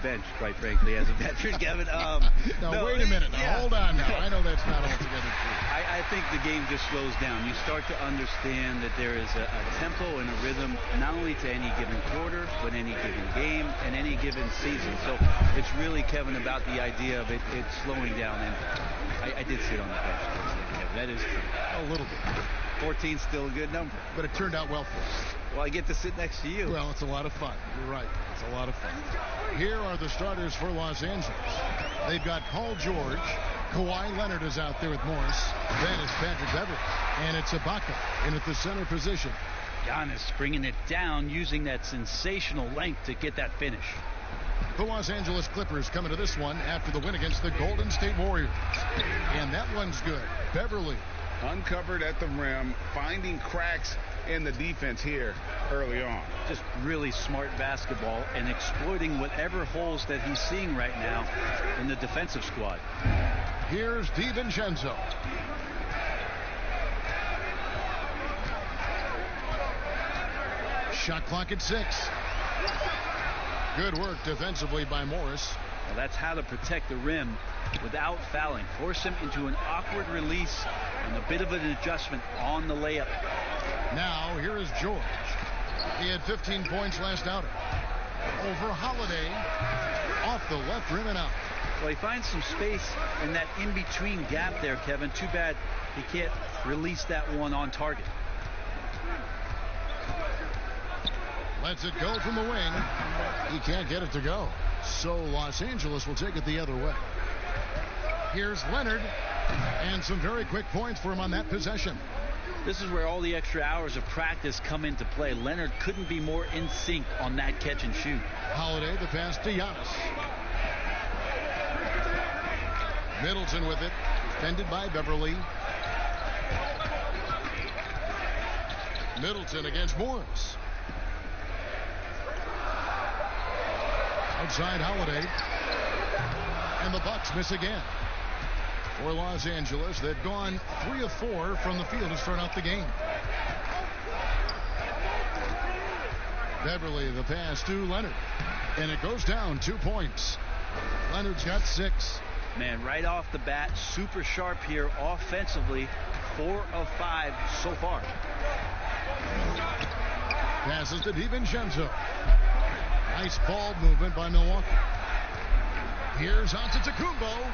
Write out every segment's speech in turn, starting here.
bench, quite frankly, as a veteran, Kevin. No, wait a minute. Now, hold on now. I know that's not altogether true. I think the game just slows down. You start to understand that there is a tempo and a rhythm, not only to any given quarter, but any given game and any given season. So it's really, Kevin, about the idea of it slowing down. And I did sit on the bench, Kevin. That is true. A little bit. 14's still a good number. But it turned out well for us. Well, I get to sit next to you. Well, it's a lot of fun. You're right. It's a lot of fun. Here are the starters for Los Angeles. They've got Paul George. Kawhi Leonard is out there with Morris. Then it's Patrick Beverley. And it's Ibaka in at the center position. Giannis bringing it down, using that sensational length to get that finish. The Los Angeles Clippers coming to this one after the win against the Golden State Warriors. And that one's good. Beverley. Uncovered at the rim, finding cracks in the defense here early on. Just really smart basketball and exploiting whatever holes that he's seeing right now in the defensive squad. Here's DiVincenzo. Shot clock at 6. Good work defensively by Morris. Well, that's how to protect the rim without fouling. Force him into an awkward release and a bit of an adjustment on the layup. Now here is George. He had 15 points last outing. Over Holiday. Off the left rim and out. Well, he finds some space in that in-between gap there, Kevin. Too bad he can't release that one on target. Lets it go from the wing. He can't get it to go. So Los Angeles will take it the other way. Here's Leonard. And some very quick points for him on that possession. This is where all the extra hours of practice come into play. Leonard couldn't be more in sync on that catch and shoot. Holiday, the pass to Giannis. Middleton with it. Defended by Beverley. Middleton against Morris. Outside Holiday. And the Bucks miss again. For Los Angeles, they've gone 3 of 4 from the field to start out the game. Beverley, the pass to Leonard. And it goes down 2 points. Leonard's got 6. Man, right off the bat, super sharp here offensively. 4 of 5 so far. Passes to DiVincenzo. Nice ball movement by Milwaukee. Here's Antetokounmpo.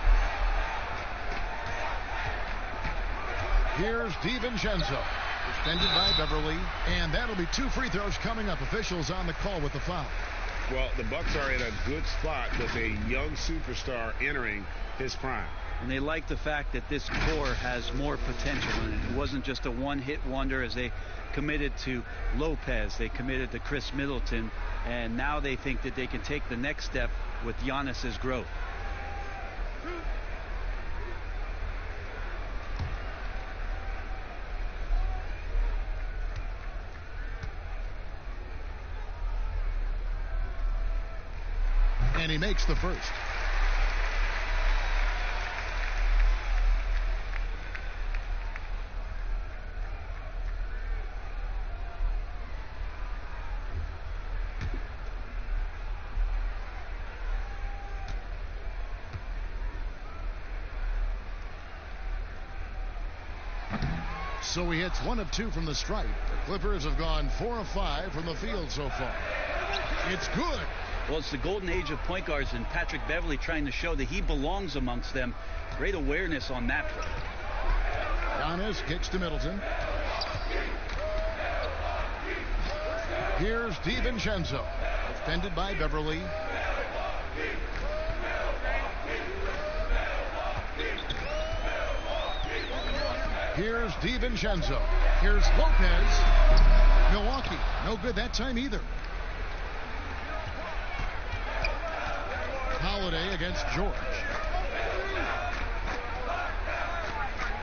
Here's DiVincenzo. Defended by Beverley. And that'll be 2 free throws coming up. Officials on the call with the foul. Well, the Bucks are in a good spot with a young superstar entering his prime. And they like the fact that this core has more potential in it. It wasn't just a one-hit wonder as they committed to Lopez. They committed to Chris Middleton. And now they think that they can take the next step with Giannis's growth. And he makes the first. So he hits 1 of 2 from the stripe. The Clippers have gone 4 of 5 from the field so far. It's good. Well, it's the golden age of point guards, and Patrick Beverley trying to show that he belongs amongst them. Great awareness on that play. Giannis kicks to Middleton. Here's DiVincenzo. Defended by Beverley. Here's DiVincenzo. Here's Lopez. Milwaukee. No good that time either. Holiday against George.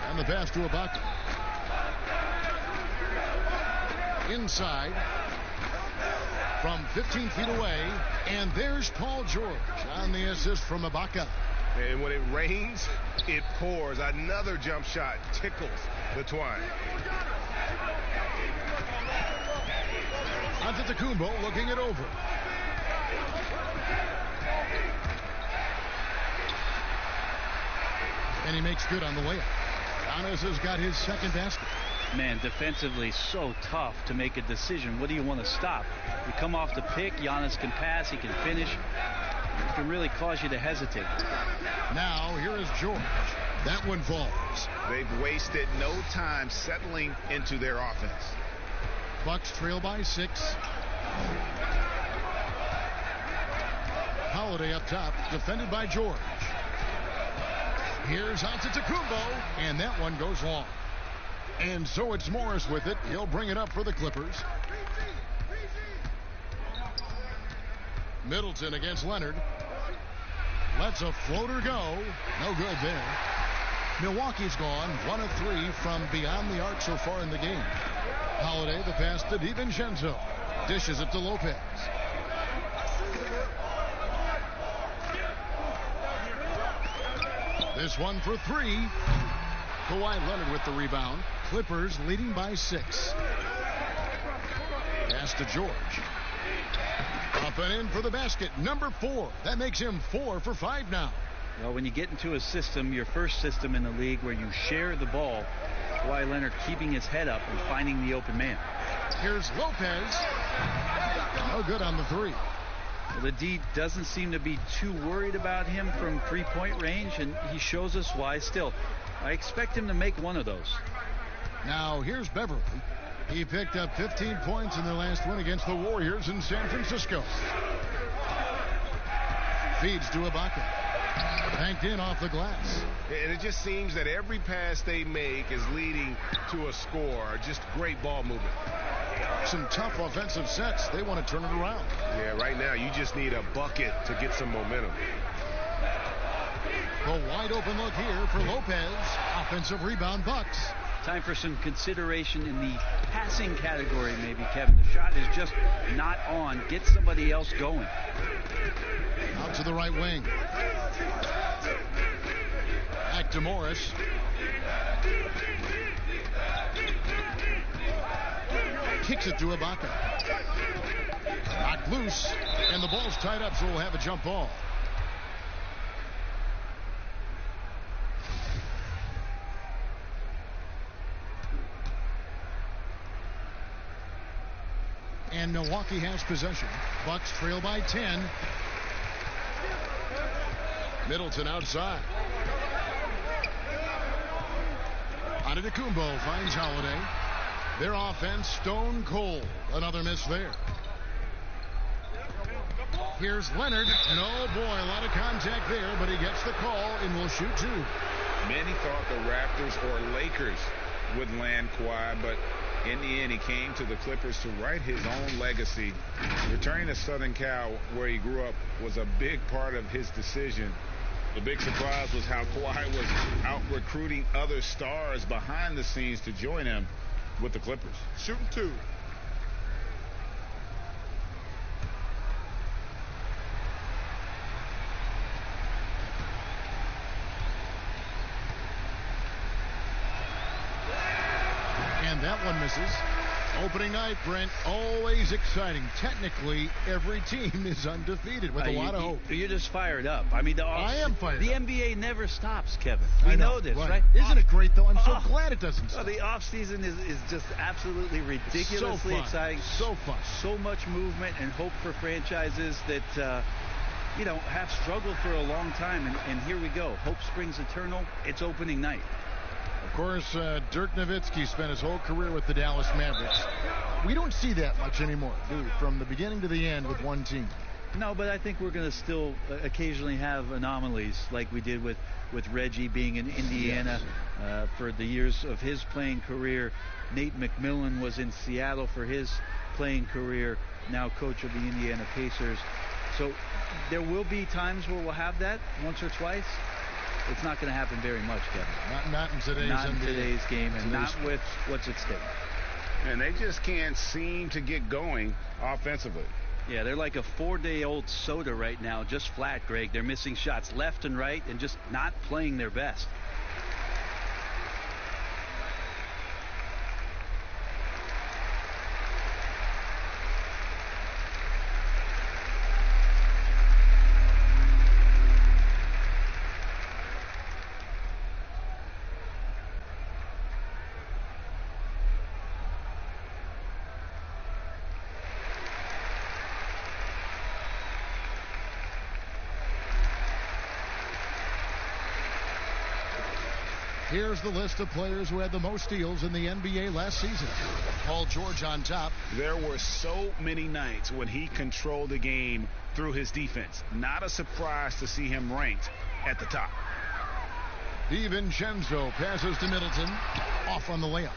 And the pass to Ibaka. Inside. From 15 feet away. And there's Paul George on the assist from Ibaka. And when it rains, it pours. Another jump shot tickles the twine. Antetokounmpo looking it over. And he makes good on the layup. Giannis has got his second basket. Man, defensively so tough to make a decision. What do you want to stop? You come off the pick, Giannis can pass, he can finish. It can really cause you to hesitate. Now here is George. That one falls. They've wasted no time settling into their offense. Bucks trail by 6. Holiday up top, defended by George. Here's Antetokounmpo, and that one goes long. And so it's Morris with it. He'll bring it up for the Clippers. Middleton against Leonard. Lets a floater go. No good there. Milwaukee's gone 1 of 3 from beyond the arc so far in the game. Holiday, the pass to DiVincenzo. Dishes it to Lopez. This one for 3. Kawhi Leonard with the rebound. Clippers leading by 6. Pass to George. Up and in for the basket. Number 4. That makes him 4 for 5 now. Well, when you get into a system, your first system in the league where you share the ball, Kawhi Leonard keeping his head up and finding the open man. Here's Lopez. No good on the 3. Well, the D doesn't seem to be too worried about him from three-point range, and he shows us why still. I expect him to make one of those. Now here's Beverly. He picked up 15 points in their last win against the Warriors in San Francisco. Feeds to Ibaka. Banked in off the glass. And it just seems that every pass they make is leading to a score. Just great ball movement. Some tough offensive sets. They want to turn it around. Yeah, right now you just need a bucket to get some momentum. A wide open look here for Lopez. Offensive rebound, Bucks. Time for some consideration in the passing category, maybe, Kevin. The shot is just not on. Get somebody else going. Out to the right wing. Back to Morris. Kicks it to Ibaka. Knocked loose. And the ball's tied up, so we'll have a jump ball. And Milwaukee has possession. Bucks trail by 10. Middleton outside. Antetokounmpo finds Holiday. Their offense stone cold. Another miss there. Here's Leonard. No, boy, a lot of contact there, but he gets the call and will shoot 2. Many thought the Raptors or Lakers would land Kawhi, but in the end, he came to the Clippers to write his own legacy. Returning to Southern Cal, where he grew up, was a big part of his decision. The big surprise was how Kawhi was out recruiting other stars behind the scenes to join him with the Clippers. Shooting 2. And that one misses. Opening night, Brent, always exciting. Technically, every team is undefeated with a lot of hope. You're just fired up. I mean, I am fired the up. NBA never stops, Kevin. We know this, right? Isn't it great, though? I'm so glad it doesn't stop. The offseason is just absolutely ridiculously exciting. So fun. So much movement and hope for franchises that, have struggled for a long time. And here we go. Hope springs eternal. It's opening night. Of course, Dirk Nowitzki spent his whole career with the Dallas Mavericks. We don't see that much anymore, do we? From the beginning to the end with one team. No, but I think we're going to still occasionally have anomalies like we did with Reggie being in Indiana for the years of his playing career. Nate McMillan was in Seattle for his playing career, now coach of the Indiana Pacers. So there will be times where we'll have that once or twice. It's not going to happen very much, Kevin. Not in today's game, and not with what's at stake. And they just can't seem to get going offensively. Yeah, they're like a 4-day-old soda right now, just flat, Greg. They're missing shots left and right and just not playing their best. Here's the list of players who had the most steals in the NBA last season. Paul George on top. There were so many nights when he controlled the game through his defense. Not a surprise to see him ranked at the top. DiVincenzo passes to Middleton. Off on the layup.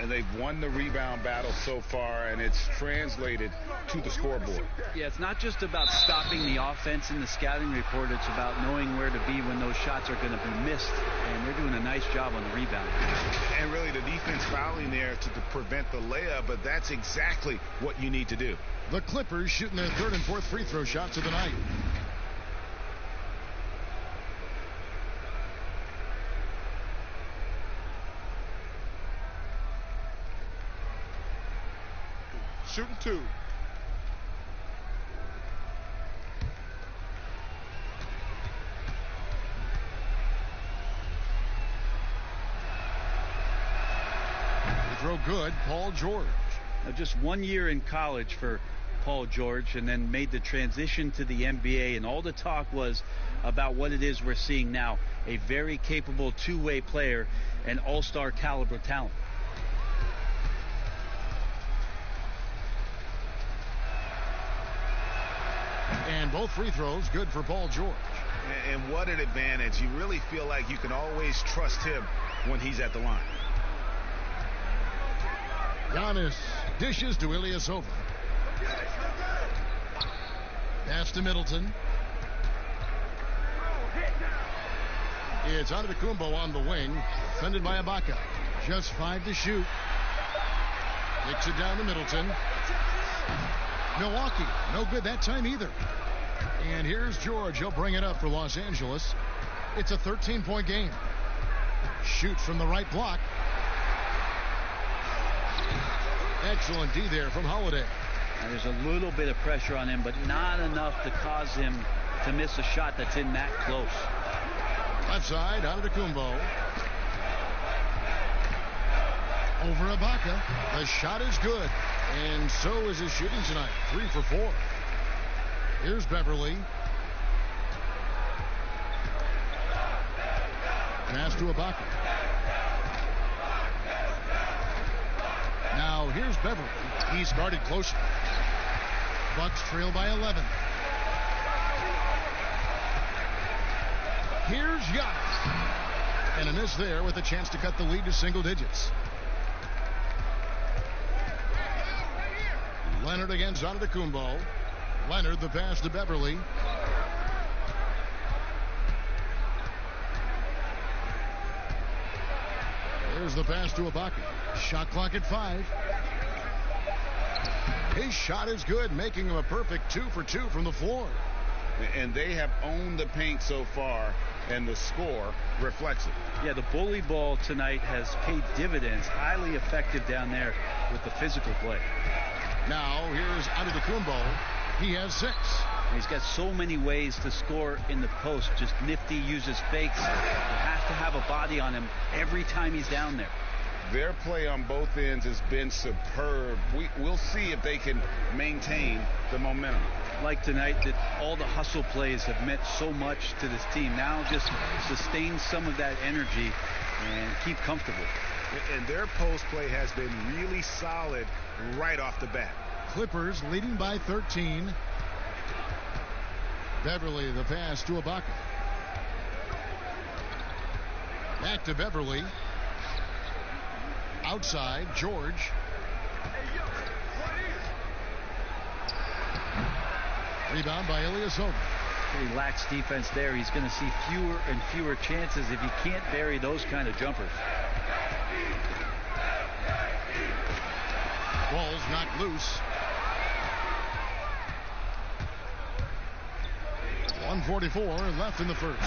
And they've won the rebound battle so far, and it's translated to the scoreboard. Yeah, it's not just about stopping the offense in the scouting report. It's about knowing where to be when those shots are going to be missed. And they're doing a nice job on the rebound. And really the defense fouling there to prevent the layup, but that's exactly what you need to do. The Clippers shooting their third and fourth free throw shots of the night. Shooting two. Throw good, Paul George. Just 1 year in college for Paul George, and then made the transition to the NBA, and all the talk was about what it is we're seeing now. A very capable two-way player and all-star caliber talent. And both free throws good for Paul George. And what an advantage. You really feel like you can always trust him when he's at the line. Giannis dishes to Ilyasova. Pass to Middleton. It's Antetokounmpo on the wing, defended by Ibaka. Just 5 to shoot. Kicks it down to Middleton. Milwaukee, no good that time either. And here's George. He'll bring it up for Los Angeles. It's a 13-point game. Shoot from the right block. Excellent D there from Holiday. And there's a little bit of pressure on him, but not enough to cause him to miss a shot that's in that close. Left side, Antetokounmpo. Over Ibaka. The shot is good. And so is his shooting tonight. 3 for 4. Here's Beverly. Pass to Ibaka. Now here's Beverly. He's guarded closer. Bucks trail by 11. Here's Giannis. And a miss there with a chance to cut the lead to single digits. Leonard against Antetokounmpo. Leonard the pass to Beverly. There's the pass to Ibaka. Shot clock at 5. His shot is good, making him a perfect 2 for 2 from the floor. And they have owned the paint so far, and the score reflects it. Yeah, the bully ball tonight has paid dividends. Highly effective down there with the physical play. Now here's Antetokounmpo. He has 6. He's got so many ways to score in the post. Just nifty, uses fakes. You have to have a body on him every time he's down there. Their play on both ends has been superb. We'll see if they can maintain the momentum. Like tonight, that all the hustle plays have meant so much to this team. Now just sustain some of that energy and keep comfortable. And their post play has been really solid right off the bat. Clippers leading by 13. Beverly the pass to Ibaka. Back to Beverly. Outside, George. Rebound by Ilyasova. He lacks defense there. He's going to see fewer and fewer chances if he can't bury those kind of jumpers. Ball's knocked loose. 1:44 left in the first.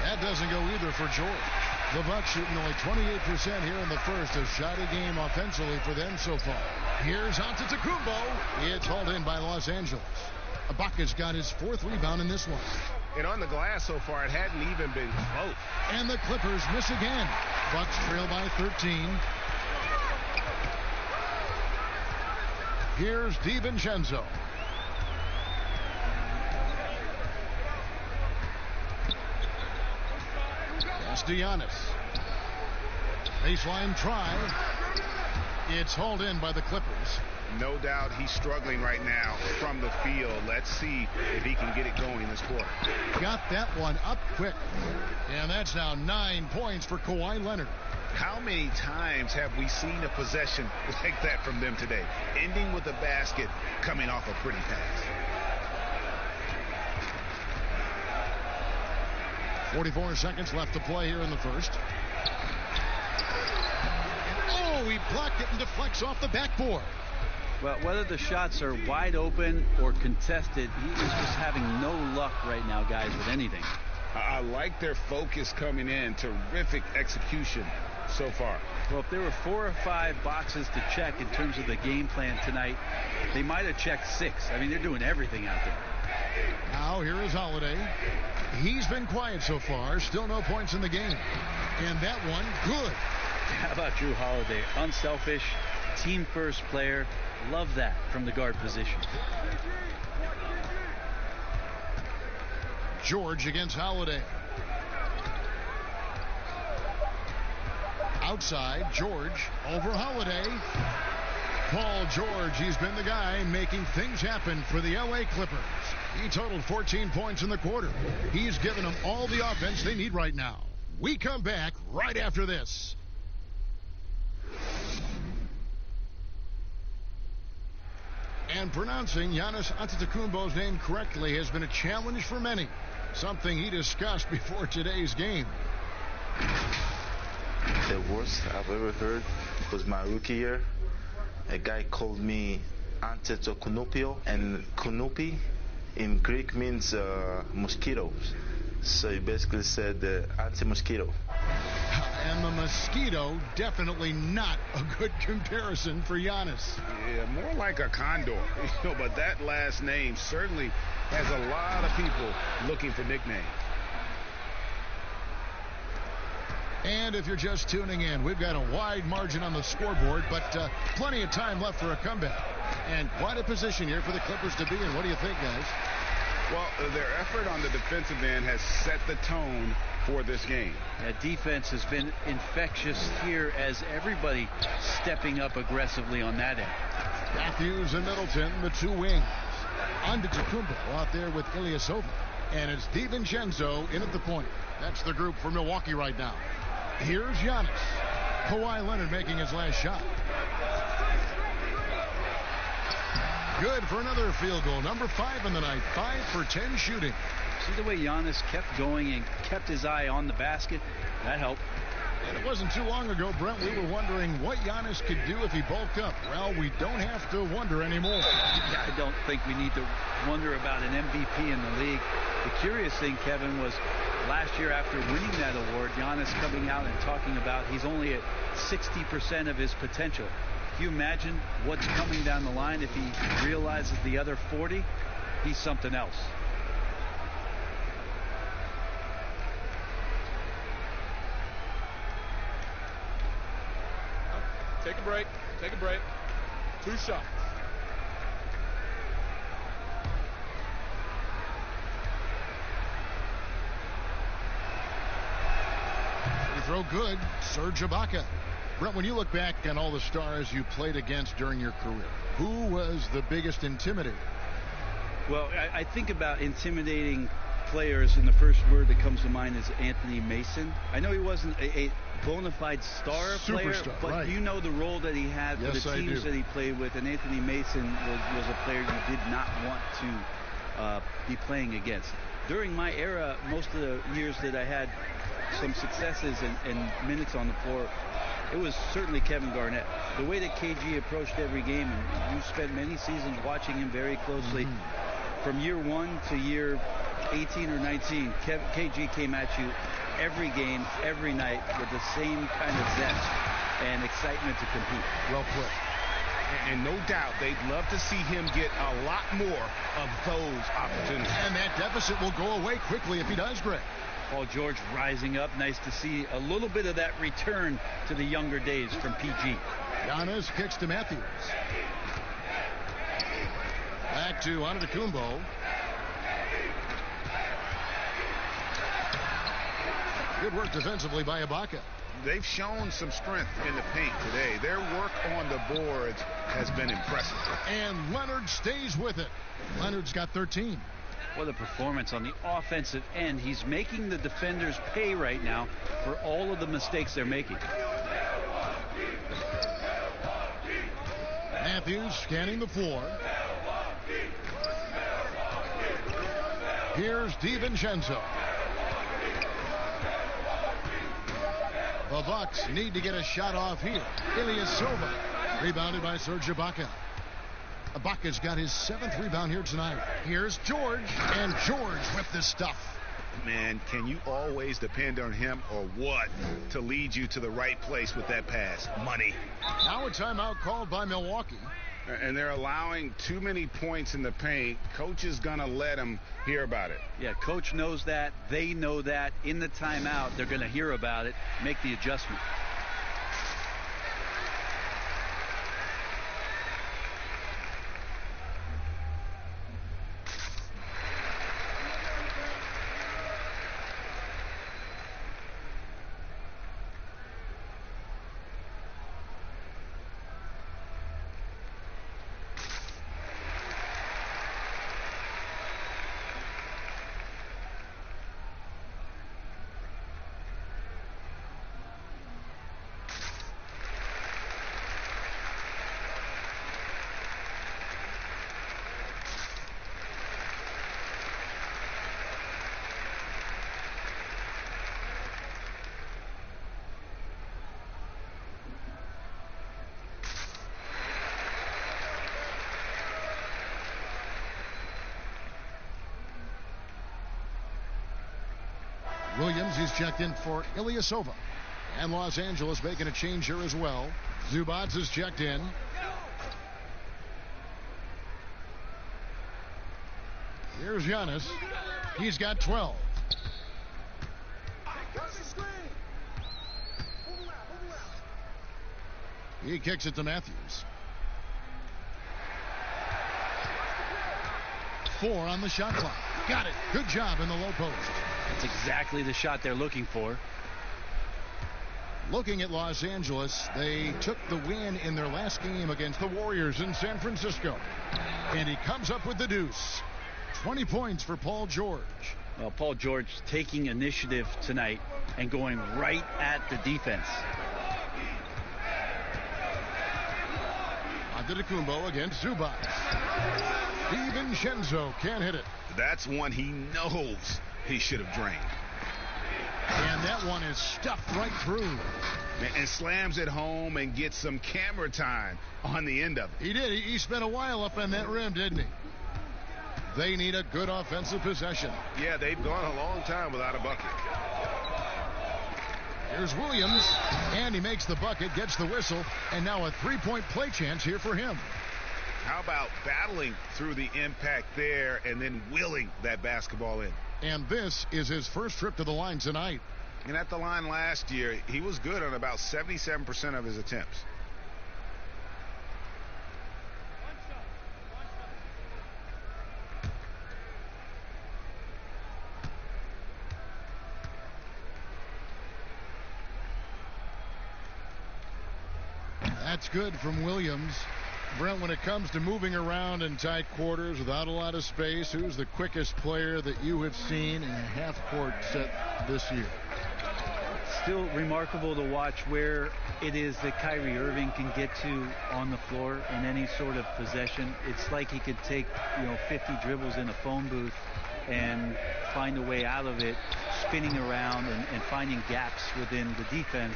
That doesn't go either for George. The Bucks shooting only 28% here in the first. A shoddy game offensively for them so far. Here's Antetokounmpo. It's hauled in by Los Angeles. Ibaka's got his 4th rebound in this one. And on the glass so far, it hadn't even been close. And the Clippers miss again. Bucks trail by 13. Here's DiVincenzo. Pass to Giannis. Baseline try. It's hauled in by the Clippers. No doubt he's struggling right now from the field. Let's see if he can get it going this quarter. Got that one up quick. And that's now 9 points for Kawhi Leonard. How many times have we seen a possession like that from them today? Ending with a basket, coming off a pretty pass. 44 seconds left to play here in the first. Oh, he blocked it and deflects off the backboard. Well, whether the shots are wide open or contested, he is just having no luck right now, guys, with anything. I like their focus coming in. Terrific execution so far. Well, if there were 4 or 5 boxes to check in terms of the game plan tonight, they might have checked 6. I mean, they're doing everything out there. Now here is Holiday. He's been quiet so far. Still no points in the game. And that one, good. How about Jrue Holiday? Unselfish, team-first player. Love that from the guard position. George against Holiday. Outside, George over Holiday. Paul George, he's been the guy making things happen for the LA Clippers. He totaled 14 points in the quarter. He's given them all the offense they need right now. We come back right after this. And pronouncing Giannis Antetokounmpo's name correctly has been a challenge for many. Something he discussed before today's game. The worst I've ever heard was my rookie year. A guy called me Antetokounmpo, and Kunupi in Greek means mosquitoes. So he basically said anti-mosquito. And the mosquito, definitely not a good comparison for Giannis. Yeah, more like a condor. But that last name certainly has a lot of people looking for nicknames. And if you're just tuning in, we've got a wide margin on the scoreboard, but plenty of time left for a comeback. And quite a position here for the Clippers to be in. What do you think, guys? Well, their effort on the defensive end has set the tone for this game. That defense has been infectious here as everybody stepping up aggressively on that end. Matthews and Middleton, the two wings. Antetokounmpo out there with Ilyasova. And it's DiVincenzo in at the point. That's the group for Milwaukee right now. Here's Giannis. Kawhi Leonard making his last shot. Good for another field goal. Number 5 in the night. 5 for 10 shooting. See the way Giannis kept going and kept his eye on the basket? That helped. And it wasn't too long ago, Brent, we were wondering what Giannis could do if he bulked up. Well, we don't have to wonder anymore. I don't think we need to wonder about an MVP in the league. The curious thing, Kevin, was last year after winning that award, Giannis coming out and talking about he's only at 60% of his potential. Can you imagine what's coming down the line if he realizes the other 40? He's something else. Take a break. Take a break. 2 shots. Free throw good. Serge Ibaka. Brent, when you look back on all the stars you played against during your career, who was the biggest intimidator? Well, I think about intimidating players, and the first word that comes to mind is Anthony Mason. I know he wasn't a bona fide star player, but right. You know the role that he had for the teams that he played with, and Anthony Mason was a player you did not want to be playing against. During my era, most of the years that I had some successes and minutes on the floor, it was certainly Kevin Garnett. The way that KG approached every game, and you spent many seasons watching him very closely, from year 1 to year 18 or 19, KG came at you every game, every night with the same kind of zest and excitement to compete. Well put. And no doubt they'd love to see him get a lot more of those opportunities. And that deficit will go away quickly if he does, Greg. Paul George rising up. Nice to see a little bit of that return to the younger days from PG. Giannis kicks to Matthews. Back to Antetokounmpo. Good work defensively by Ibaka. they've shown some strength in the paint today. Their work on the boards has been impressive. And Leonard stays with it. Leonard's got 13. What a performance on the offensive end. He's making the defenders pay right now for all of the mistakes they're making. Matthews scanning the floor. Here's DiVincenzo. The Bucks need to get a shot off here. Ilyasova rebounded by Serge Ibaka. Ibaka's got his 7th rebound here tonight. Here's George, and George with the stuff. Man, can you always depend on him or what to lead you to the right place with that pass? Money. Now a timeout called by Milwaukee. And they're allowing too many points in the paint. Coach is going to let them hear about it. Yeah, coach knows that. They know that. In the timeout, they're going to hear about it, make the adjustment. Williams is checked in for Ilyasova. And Los Angeles making a change here as well. Zubac is checked in. Here's Giannis. He's got 12. He kicks it to Matthews. 4 on the shot clock. Got it. Good job in the low post. That's exactly the shot they're looking for. Looking at Los Angeles, they took the win in their last game against the Warriors in San Francisco. And he comes up with the deuce. 20 points for Paul George. Well, Paul George taking initiative tonight and going right at the defense. Antetokounmpo against Zubac. DiVincenzo can't hit it. That's one he knows he should have drained. And that one is stuffed right through. And slams it home and gets some camera time on the end of it. He did. He spent a while up on that rim, didn't he? They need a good offensive possession. Yeah, they've gone a long time without a bucket. Here's Williams, and he makes the bucket, gets the whistle, and now a three-point play chance here for him. How about battling through the impact there and then willing that basketball in? And this is his first trip to the line tonight. And at the line last year, he was good on about 77% of his attempts. That's good from Williams. Brent, when it comes to moving around in tight quarters without a lot of space, who's the quickest player that you have seen in a half-court set this year? Still remarkable to watch where it is that Kyrie Irving can get to on the floor in any sort of possession. It's like he could take, 50 dribbles in a phone booth and find a way out of it, spinning around and finding gaps within the defense.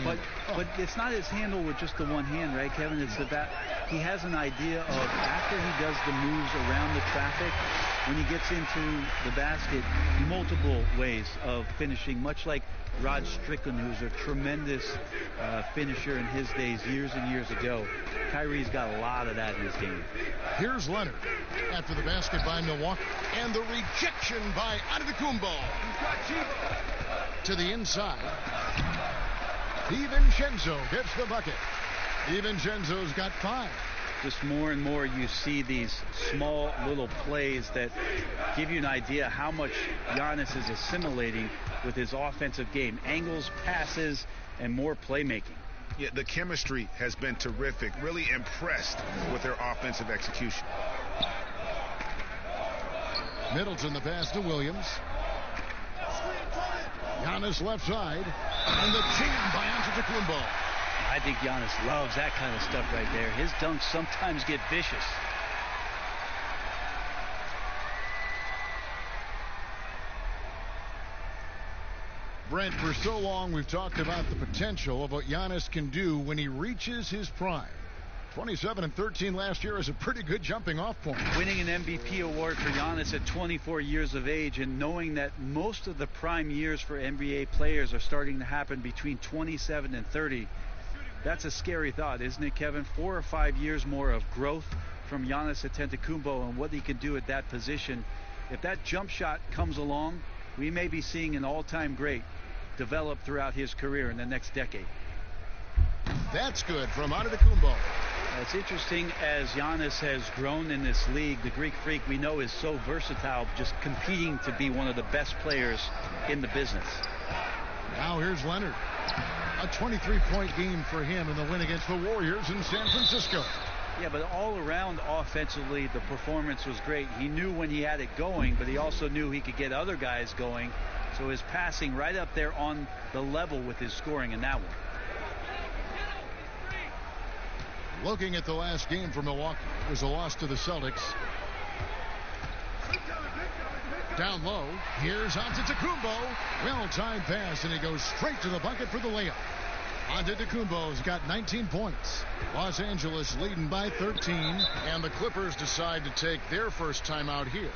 But it's not his handle with just the one hand, right, Kevin? It's that he has an idea of after he does the moves around the traffic, when he gets into the basket, multiple ways of finishing, much like Rod Strickland, who's a tremendous finisher in his days years and years ago. Kyrie's got a lot of that in his game. Here's Leonard after the basket by Milwaukee. And the rejection by Antetokounmpo. To the inside. DiVincenzo gets the bucket. DiVincenzo's got 5. Just more and more you see these small little plays that give you an idea how much Giannis is assimilating with his offensive game. Angles, passes, and more playmaking. Yeah, the chemistry has been terrific. Really impressed with their offensive execution. Middleton the pass to Williams. Giannis left side. And the jam by Antetokounmpo. I think Giannis loves that kind of stuff right there. His dunks sometimes get vicious. Brent, for so long we've talked about the potential of what Giannis can do when he reaches his prime. 27 and 13 last year is a pretty good jumping off point. Winning an MVP award for Giannis at 24 years of age, and knowing that most of the prime years for NBA players are starting to happen between 27 and 30. That's a scary thought, isn't it, Kevin? 4 or 5 years more of growth from Giannis Antetokounmpo and what he can do at that position. If that jump shot comes along, we may be seeing an all-time great develop throughout his career in the next decade. That's good from Antetokounmpo. It's interesting as Giannis has grown in this league. The Greek Freak we know is so versatile, just competing to be one of the best players in the business. Now here's Leonard. A 23-point game for him in the win against the Warriors in San Francisco. Yeah, but all around offensively, the performance was great. He knew when he had it going, but he also knew he could get other guys going. So his passing right up there on the level with his scoring in that one. Looking at the last game for Milwaukee, it was a loss to the Celtics. Down low, here's Antetokounmpo. Well-timed pass, and he goes straight to the bucket for the layup. Antetokounmpo's got 19 points. Los Angeles leading by 13, and the Clippers decide to take their first timeout here.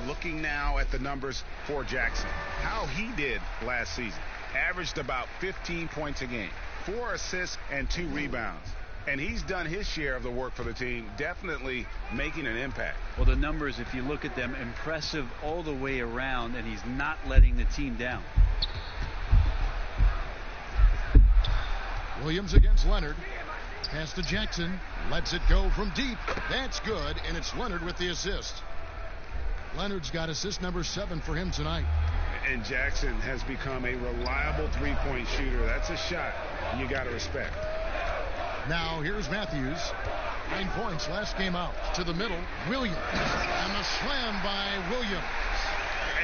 Looking now at the numbers for Jackson, how he did last season. Averaged about 15 points a game, 4 assists and 2 rebounds. And he's done his share of the work for the team, definitely making an impact. Well, the numbers, if you look at them, impressive all the way around, and he's not letting the team down. Williams against Leonard. Pass to Jackson. Lets it go from deep. That's good, and it's Leonard with the assist. Leonard's got assist number 7 for him tonight. And Jackson has become a reliable three-point shooter. That's a shot you got to respect. Now here's Matthews. 9 points last game out. To the middle, Williams. And the slam by Williams.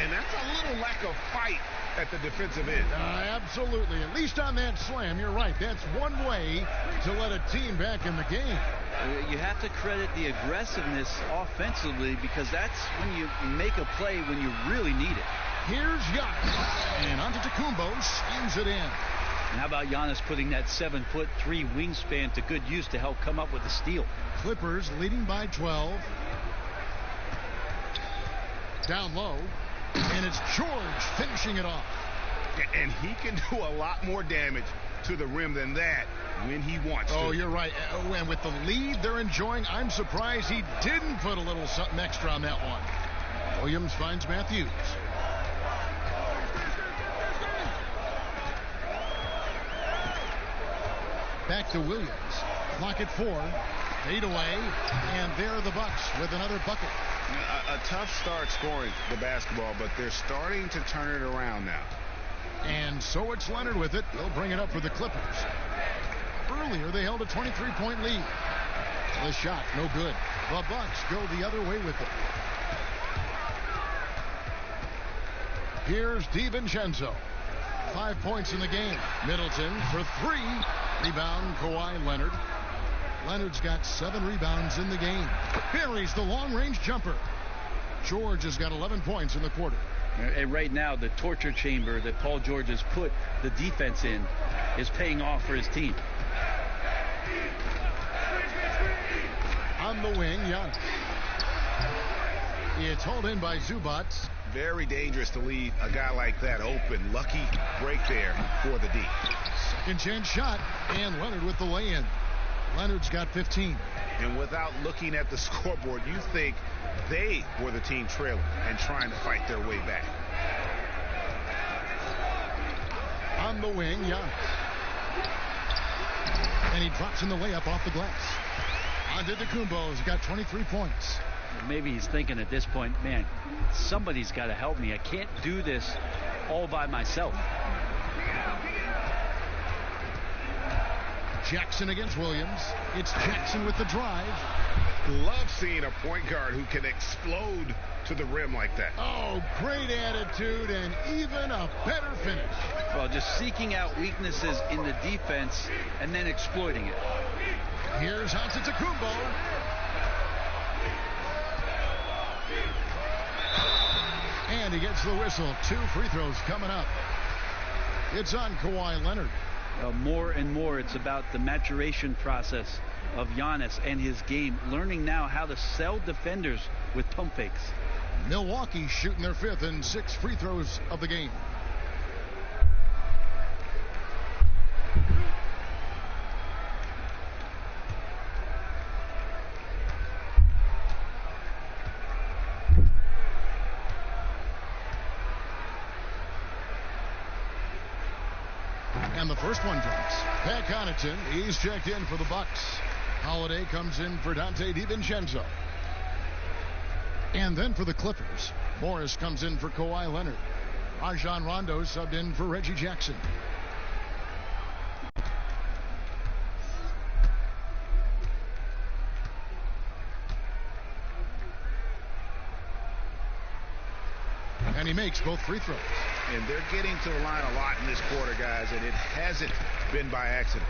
And that's a little lack of fight at the defensive end. Absolutely. At least on that slam, you're right. That's one way to let a team back in the game. You have to credit the aggressiveness offensively, because that's when you make a play when you really need it. Here's Giannis. And Antetokounmpo slams it in. And how about Giannis putting that 7'3" wingspan to good use to help come up with the steal? Clippers leading by 12. Down low. And it's George finishing it off. And he can do a lot more damage to the rim than that when he wants to. Oh, you're right. And with the lead they're enjoying, I'm surprised he didn't put a little something extra on that one. Williams finds Matthews. Back to Williams. Clock at 4. Fade away. And there are the Bucks with another bucket. A tough start scoring the basketball, but they're starting to turn it around now. And so it's Leonard with it. He'll bring it up for the Clippers. Earlier, they held a 23-point lead. The shot, no good. The Bucks go the other way with it. Here's DiVincenzo. 5 points in the game. Middleton for 3. Rebound, Kawhi Leonard. Leonard's got 7 rebounds in the game. Buries the long-range jumper. George has got 11 points in the quarter. And right now, the torture chamber that Paul George has put the defense in is paying off for his team. On the wing, Giannis. It's hauled in by Zubac. Very dangerous to leave a guy like that open. Lucky break there for the D. Second chance shot, and Leonard with the lay-in. Leonard's got 15. And without looking at the scoreboard, you think they were the team trailing and trying to fight their way back. On the wing, Giannis. And he drops in the layup off the glass. Antetokounmpo has got 23 points. Maybe he's thinking at this point, man, somebody's got to help me. I can't do this all by myself. Jackson against Williams. It's Jackson with the drive. Love seeing a point guard who can explode to the rim like that. Oh, great attitude and even a better finish. Well, just seeking out weaknesses in the defense and then exploiting it. Here's Antetokounmpo. And he gets the whistle. 2 free throws coming up. It's on Kawhi Leonard. More and more, it's about the maturation process of Giannis and his game, learning now how to sell defenders with pump fakes. Milwaukee shooting their 5th and 6th free throws of the game. And the first one drops. Pat Connaughton, he's checked in for the Bucks. Holiday comes in for Dante DiVincenzo. And then for the Clippers, Morris comes in for Kawhi Leonard. Rajon Rondo subbed in for Reggie Jackson. And he makes both free throws. And they're getting to the line a lot in this quarter, guys, and it hasn't been by accident.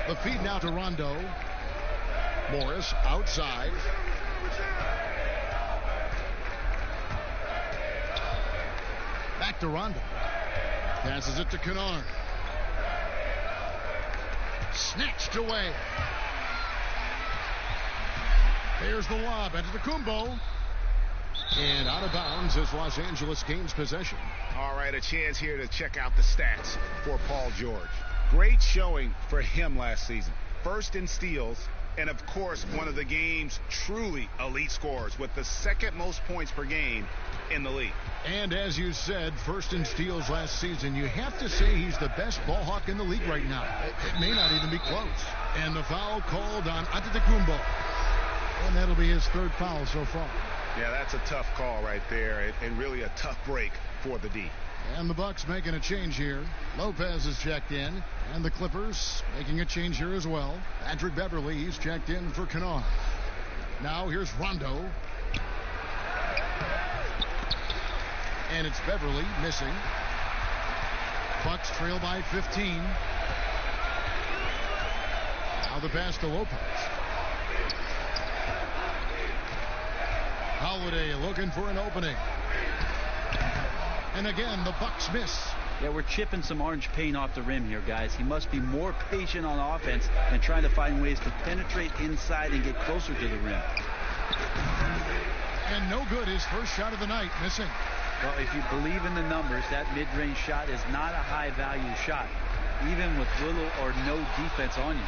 The feed now to Rondo. Morris outside. Back to Rondo. Passes it to Kennard. Snatched away. There's the lob. Antetokounmpo. And out of bounds as Los Angeles gains possession. All right, a chance here to check out the stats for Paul George. Great showing for him last season. First in steals, and of course, one of the game's truly elite scorers with the 2nd most points per game in the league. And as you said, first in steals last season. You have to say he's the best ball hawk in the league right now. It may not even be close. And the foul called on Antetokounmpo. And that'll be his 3rd foul so far. Yeah, that's a tough call right there, and really a tough break for the D. And the Bucks making a change here. Lopez is checked in, and the Clippers making a change here as well. Patrick Beverly, he's checked in for Kennard. Now here's Rondo. And it's Beverly missing. Bucks trail by 15. Now the pass to Lopez. Holiday looking for an opening. And again, the Bucks miss. Yeah, we're chipping some orange paint off the rim here, guys. He must be more patient on offense and trying to find ways to penetrate inside and get closer to the rim. And no good. His first shot of the night, missing. Well, if you believe in the numbers, that mid-range shot is not a high-value shot, even with little or no defense on you.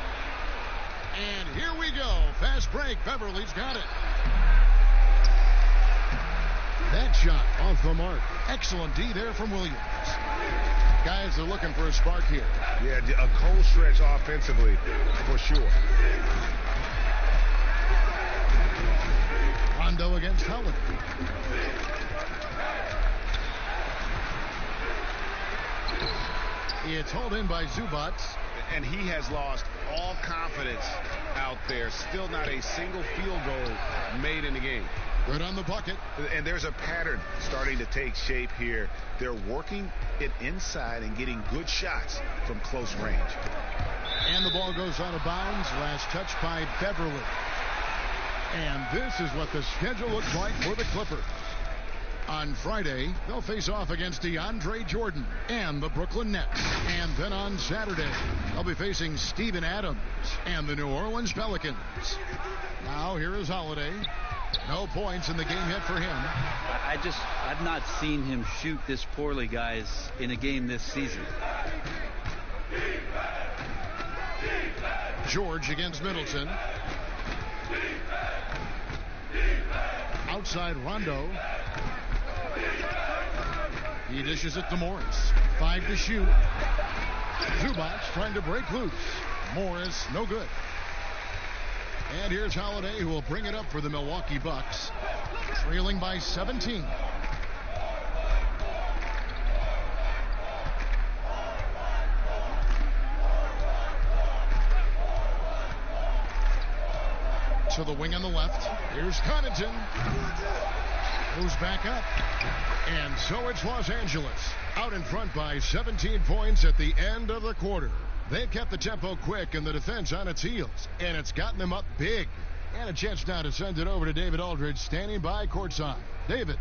And here we go. Fast break. Beverly's got it. That shot off the mark. Excellent D there from Williams. Guys are looking for a spark here. Yeah, a cold stretch offensively for sure. Rondo against Howard. It's hauled in by Zubac. And he has lost all confidence out there. Still not a single field goal made in the game. Good on the bucket. And there's a pattern starting to take shape here. They're working it inside and getting good shots from close range. And the ball goes out of bounds. Last touch by Beverly. And this is what the schedule looks like for the Clippers. On Friday, they'll face off against DeAndre Jordan and the Brooklyn Nets. And then on Saturday, they'll be facing Steven Adams and the New Orleans Pelicans. Now here is Holiday. No points in the game yet for him. I've not seen him shoot this poorly, guys, in a game this season. George against Middleton. Outside Rondo. He dishes it to Morris. 5 to shoot. Zubac trying to break loose. Morris, no good. And here's Holiday, who will bring it up for the Milwaukee Bucks. Trailing by 17. To the wing on the left. Here's Connaughton. Moves back up. And so it's Los Angeles out in front by 17 points at the end of the quarter. They've kept the tempo quick and the defense on its heels, and it's gotten them up big. And a chance now to send it over to David Aldridge, standing by courtside. David.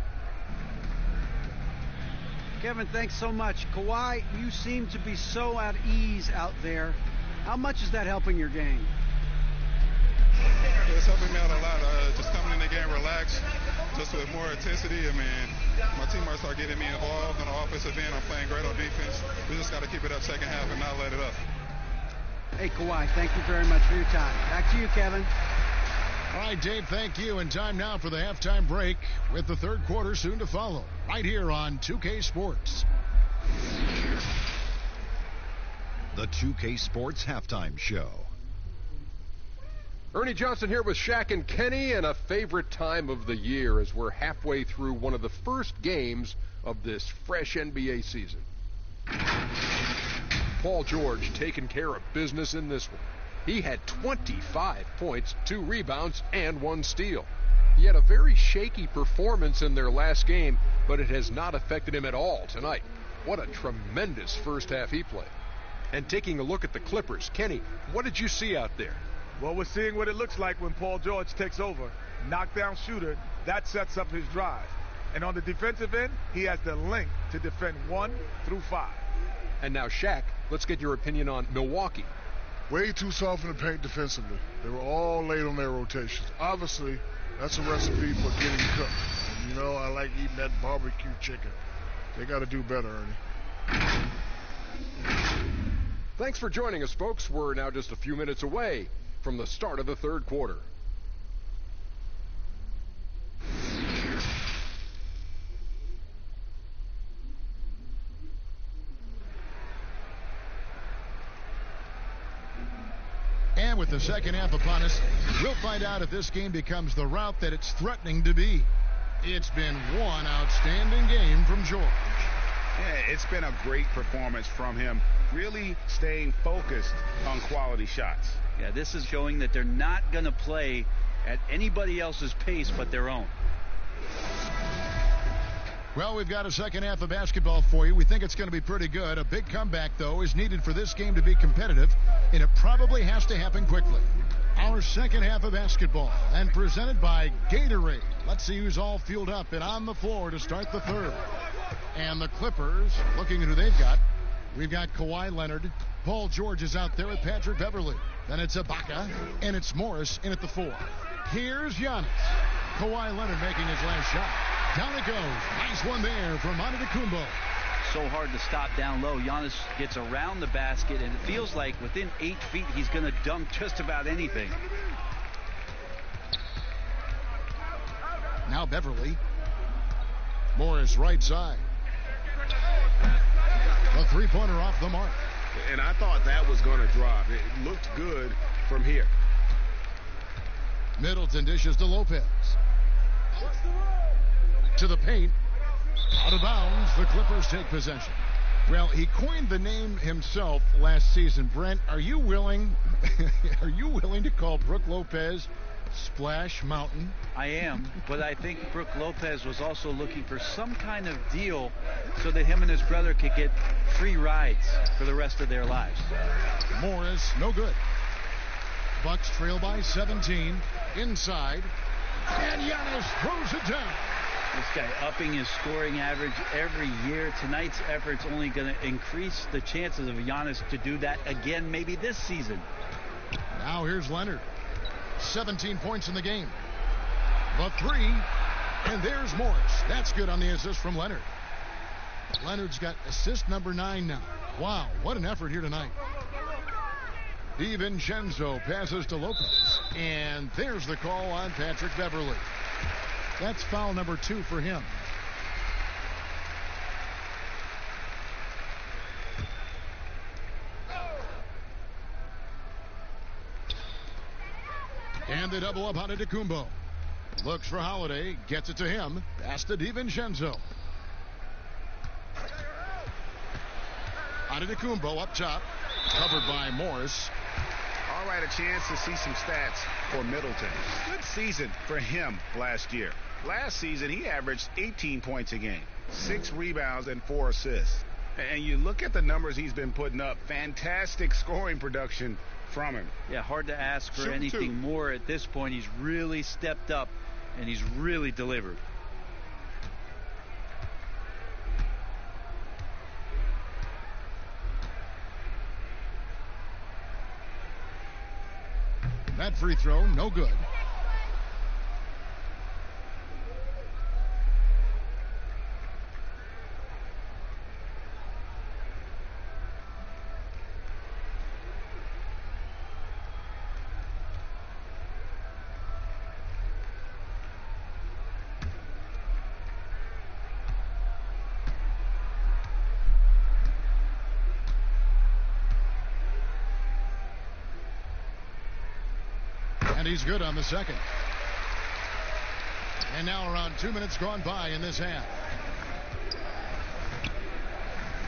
Kevin, thanks so much. Kawhi, you seem to be so at ease out there. How much is that helping your game? It's helping me out a lot. Just coming in the game relaxed, just with more intensity. I mean, my teammates are getting me involved on the offensive end. I'm playing great on defense. We just got to keep it up second half and not let it up. Hey, Kawhi, thank you very much for your time. Back to you, Kevin. All right, Dave, thank you. And time now for the halftime break with the third quarter soon to follow right here on 2K Sports. The 2K Sports Halftime Show. Ernie Johnson here with Shaq and Kenny, and a favorite time of the year as we're halfway through one of the first games of this fresh NBA season. Paul George taking care of business in this one. He had 25 points, 2 rebounds, and 1 steal. He had a very shaky performance in their last game, but it has not affected him at all tonight. What a tremendous first half he played. And taking a look at the Clippers, Kenny, what did you see out there? Well, we're seeing what it looks like when Paul George takes over. Knockdown shooter, that sets up his drive. And on the defensive end, he has the length to defend 1 through 5. And now, Shaq, let's get your opinion on Milwaukee. Way too soft in the paint defensively. They were all late on their rotations. Obviously, that's a recipe for getting cooked. And, you know, I like eating that barbecue chicken. They got to do better, Ernie. Thanks for joining us, folks. We're now just a few minutes away from the start of the third quarter. And with the second half upon us, we'll find out if this game becomes the route that it's threatening to be. It's been one outstanding game from George. Yeah, it's been a great performance from him, really staying focused on quality shots. Yeah, this is showing that they're not going to play at anybody else's pace but their own. Well, we've got a second half of basketball for you. We think it's going to be pretty good. A big comeback, though, is needed for this game to be competitive, and it probably has to happen quickly. Our second half of basketball, and presented by Gatorade. Let's see who's all fueled up and on the floor to start the third. And the Clippers, looking at who they've got. We've got Kawhi Leonard. Paul George is out there with Patrick Beverly. Then it's Ibaka, and it's Morris in at the 4. Here's Giannis. Kawhi Leonard making his last shot. Down it goes. Nice one there from Antetokounmpo. So hard to stop down low. Giannis gets around the basket, and it feels like within 8 feet he's going to dunk just about anything. Now Beverly. Morris right side. A three-pointer off the mark. And I thought that was going to drop. It looked good from here. Middleton dishes to Lopez. To the paint. Out of bounds. The Clippers take possession. Well, he coined the name himself last season. Brent, are you willing to call Brook Lopez Splash Mountain? I am, but I think Brook Lopez was also looking for some kind of deal so that him and his brother could get free rides for the rest of their lives. Morris, no good. Bucks trail by 17. Inside. And Giannis throws it down. This guy upping his scoring average every year. Tonight's effort's only going to increase the chances of Giannis to do that again maybe this season. Now here's Leonard. 17 points in the game. The three. And there's Morris. That's good on the assist from Leonard. Leonard's got assist number 9 now. Wow, what an effort here tonight. DiVincenzo passes to Lopez. And there's the call on Patrick Beverley. That's foul number 2 for him. And they double up on Antetokounmpo. Looks for Holiday. Gets it to him. Pass to DiVincenzo. Antetokounmpo up top. Covered by Morris. All right, a chance to see some stats for Middleton. Good season for him last year. Last season, he averaged 18 points a game, 6 rebounds, and 4 assists. And you look at the numbers he's been putting up, fantastic scoring production from him. Yeah, hard to ask for anything more at this point. He's really stepped up, and he's really delivered. That free throw, no good. And he's good on the second. And now around 2 minutes gone by in this half.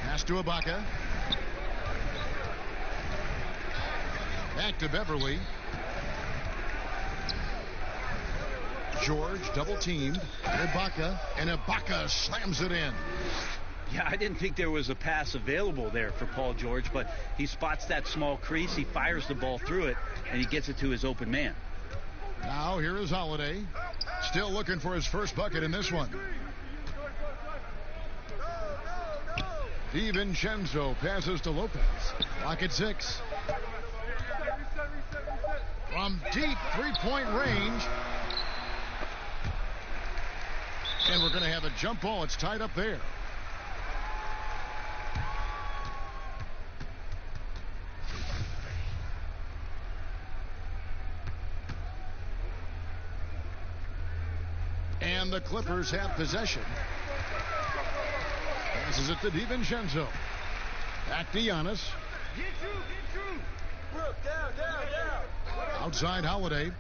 Pass to Ibaka. Back to Beverly. George double teamed. Ibaka. And Ibaka slams it in. Yeah, I didn't think there was a pass available there for Paul George, but he spots that small crease, he fires the ball through it, and he gets it to his open man. Now here is Holiday. Still looking for his first bucket in this one. DiVincenzo passes to Lopez. Clock at 6. From deep three-point range. And we're going to have a jump ball. It's tied up there. And the Clippers have possession. Passes it to DiVincenzo. Back to Giannis. Outside Holiday.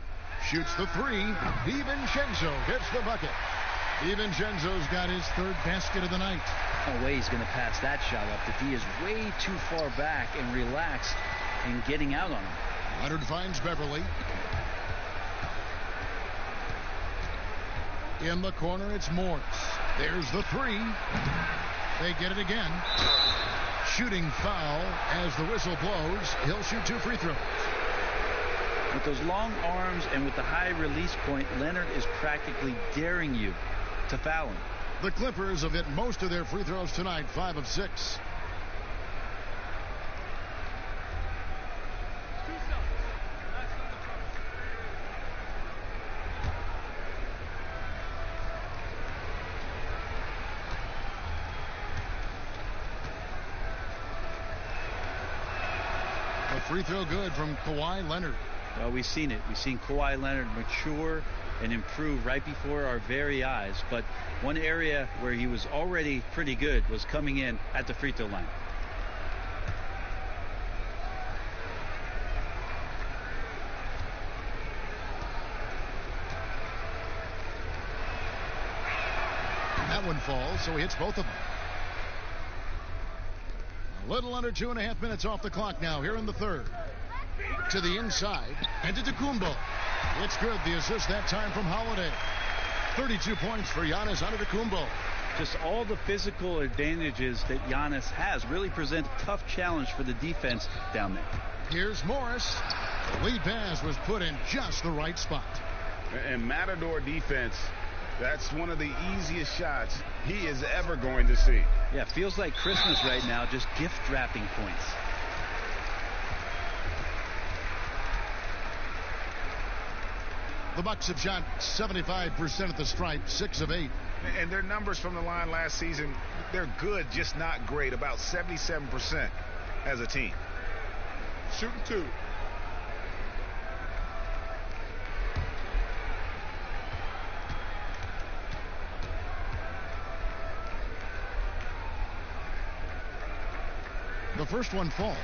Shoots the three. DiVincenzo gets the bucket. DiVincenzo's got his third basket of the night. No way he's going to pass that shot up. The D is way too far back and relaxed in getting out on him. Leonard finds Beverly. In the corner, it's Morris. There's the three. They get it again. Shooting foul as the whistle blows. He'll shoot 2 free throws. With those long arms and with the high release point, Leonard is practically daring you to foul him. The Clippers have hit most of their free throws tonight, 5 of 6. Free throw good from Kawhi Leonard. Well, we've seen it. We've seen Kawhi Leonard mature and improve right before our very eyes. But one area where he was already pretty good was coming in at the free throw line. That one falls, so he hits both of them. A little under 2.5 minutes off the clock now here in the third. To the inside, and to Antetokounmpo. It's good. The assist that time from Holiday. 32 points for Giannis Antetokounmpo. Just all the physical advantages that Giannis has really present a tough challenge for the defense down there. Here's Morris. The lead pass was put in just the right spot. And Matador defense, that's one of the easiest shots he is ever going to see. Yeah, feels like Christmas right now, just gift wrapping points. The Bucks have shot 75% at the stripe, 6 of 8. And their numbers from the line last season, they're good, just not great. About 77% as a team. Shooting 2. The first one falls.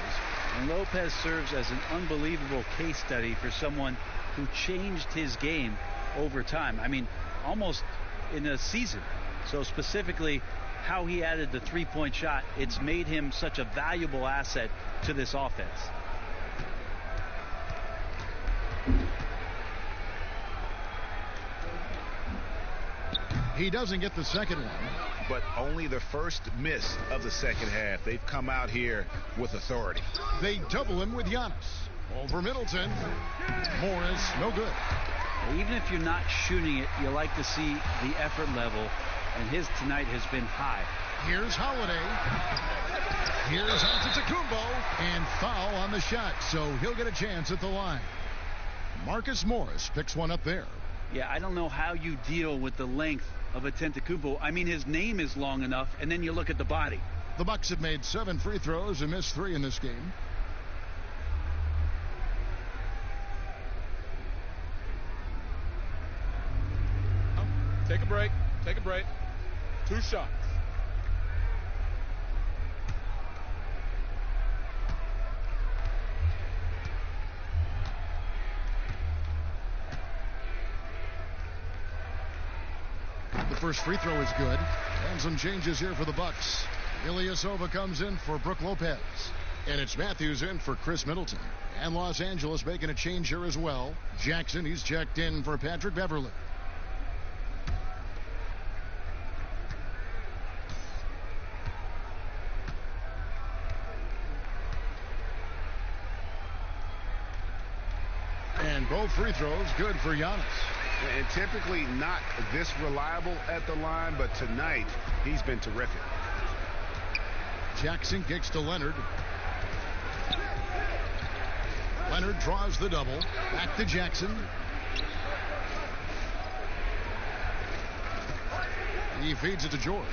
And Lopez serves as an unbelievable case study for someone who changed his game over time. I mean, almost in a season. So specifically, how he added the three-point shot, it's made him such a valuable asset to this offense. He doesn't get the second one. But only the first miss of the second half. They've come out here with authority. They double him with Giannis. Over Middleton. Morris, no good. Even if you're not shooting it, you like to see the effort level, and his tonight has been high. Here's Holiday. Here's Antetokounmpo, and foul on the shot, so he'll get a chance at the line. Marcus Morris picks one up there. Yeah, I don't know how you deal with the length of Antetokounmpo. I mean, his name is long enough, and then you look at the body. The Bucks have made 7 free throws and missed 3 in this game. Take a break. Take a break. 2 shots. The first free throw is good. And some changes here for the Bucks. Ilyasova comes in for Brook Lopez. And it's Matthews in for Chris Middleton. And Los Angeles making a change here as well. Jackson, he's checked in for Patrick Beverley. And both free throws good for Giannis. And typically not this reliable at the line, but tonight he's been terrific. Jackson kicks to Leonard. Leonard draws the double. Back to Jackson. He feeds it to George.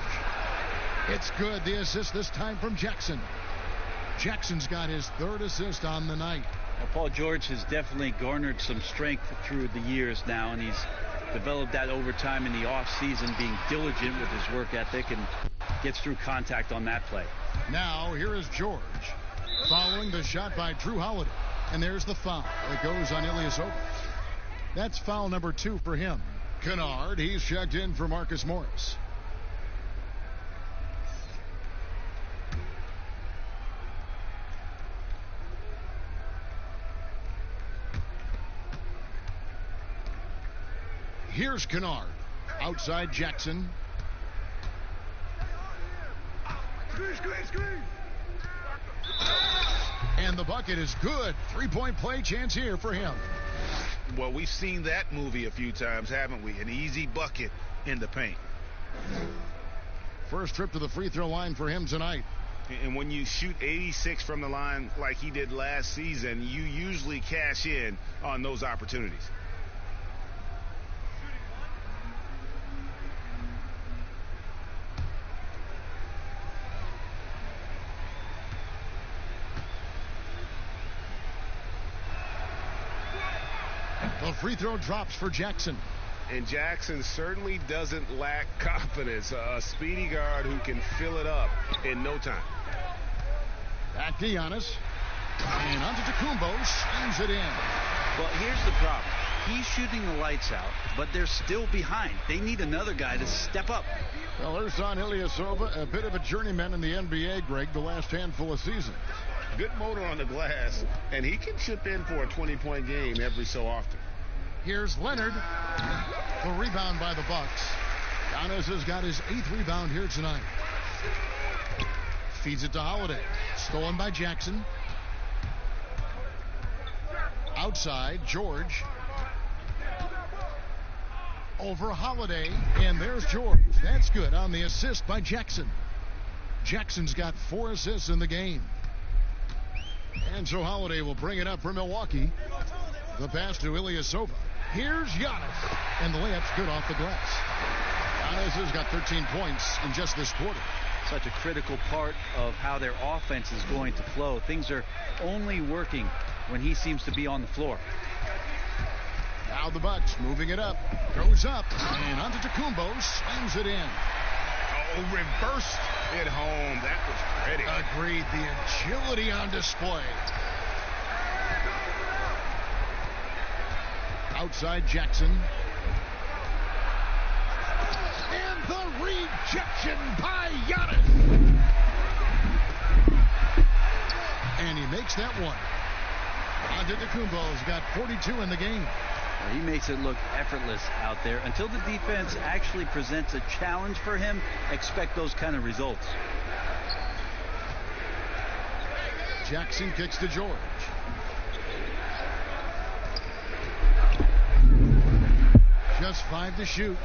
It's good. The assist this time from Jackson. Jackson's got his 3rd assist on the night. Well, Paul George has definitely garnered some strength through the years now, and he's developed that over time in the offseason, being diligent with his work ethic, and gets through contact on that play. Now here is George following the shot by Drew Holiday. And there's the foul. It goes on Ilyasova. That's foul number 2 for him. Kennard, he's checked in for Marcus Morris. Here's Kennard. Outside Jackson. And the bucket is good. 3-point play chance here for him. Well, we've seen that movie a few times, haven't we? An easy bucket in the paint. First trip to the free throw line for him tonight. And when you shoot 86 from the line like he did last season, you usually cash in on those opportunities. The free throw drops for Jackson. And Jackson certainly doesn't lack confidence. A speedy guard who can fill it up in no time. Back to Giannis. And Antetokounmpo slams it in. Well, here's the problem. He's shooting the lights out, but they're still behind. They need another guy to step up. Well, Ersan Ilyasova, a bit of a journeyman in the NBA, Greg, the last handful of seasons. Good motor on the glass, and he can chip in for a 20-point game every so often. Here's Leonard. The rebound by the Bucks. Giannis has got his 8th rebound here tonight. Feeds it to Holiday. Stolen by Jackson. Outside, George. Over Holiday, and there's George. That's good on the assist by Jackson. Jackson's got 4 assists in the game. And so Holiday will bring it up for Milwaukee. The pass to Ilyasova. Here's Giannis. And the layup's good off the glass. Giannis has got 13 points in just this quarter. Such a critical part of how their offense is going to flow. Things are only working when he seems to be on the floor. Now the Bucks moving it up. Goes up. And Antetokounmpo slams it in. Oh, reversed it home. That was pretty. Agreed. The agility on display. Outside Jackson. And the rejection by Giannis. And he makes that one. Antetokounmpo's got 42 in the game. He makes it look effortless out there. Until the defense actually presents a challenge for him, expect those kind of results. Jackson kicks to George. Just 5 to shoot.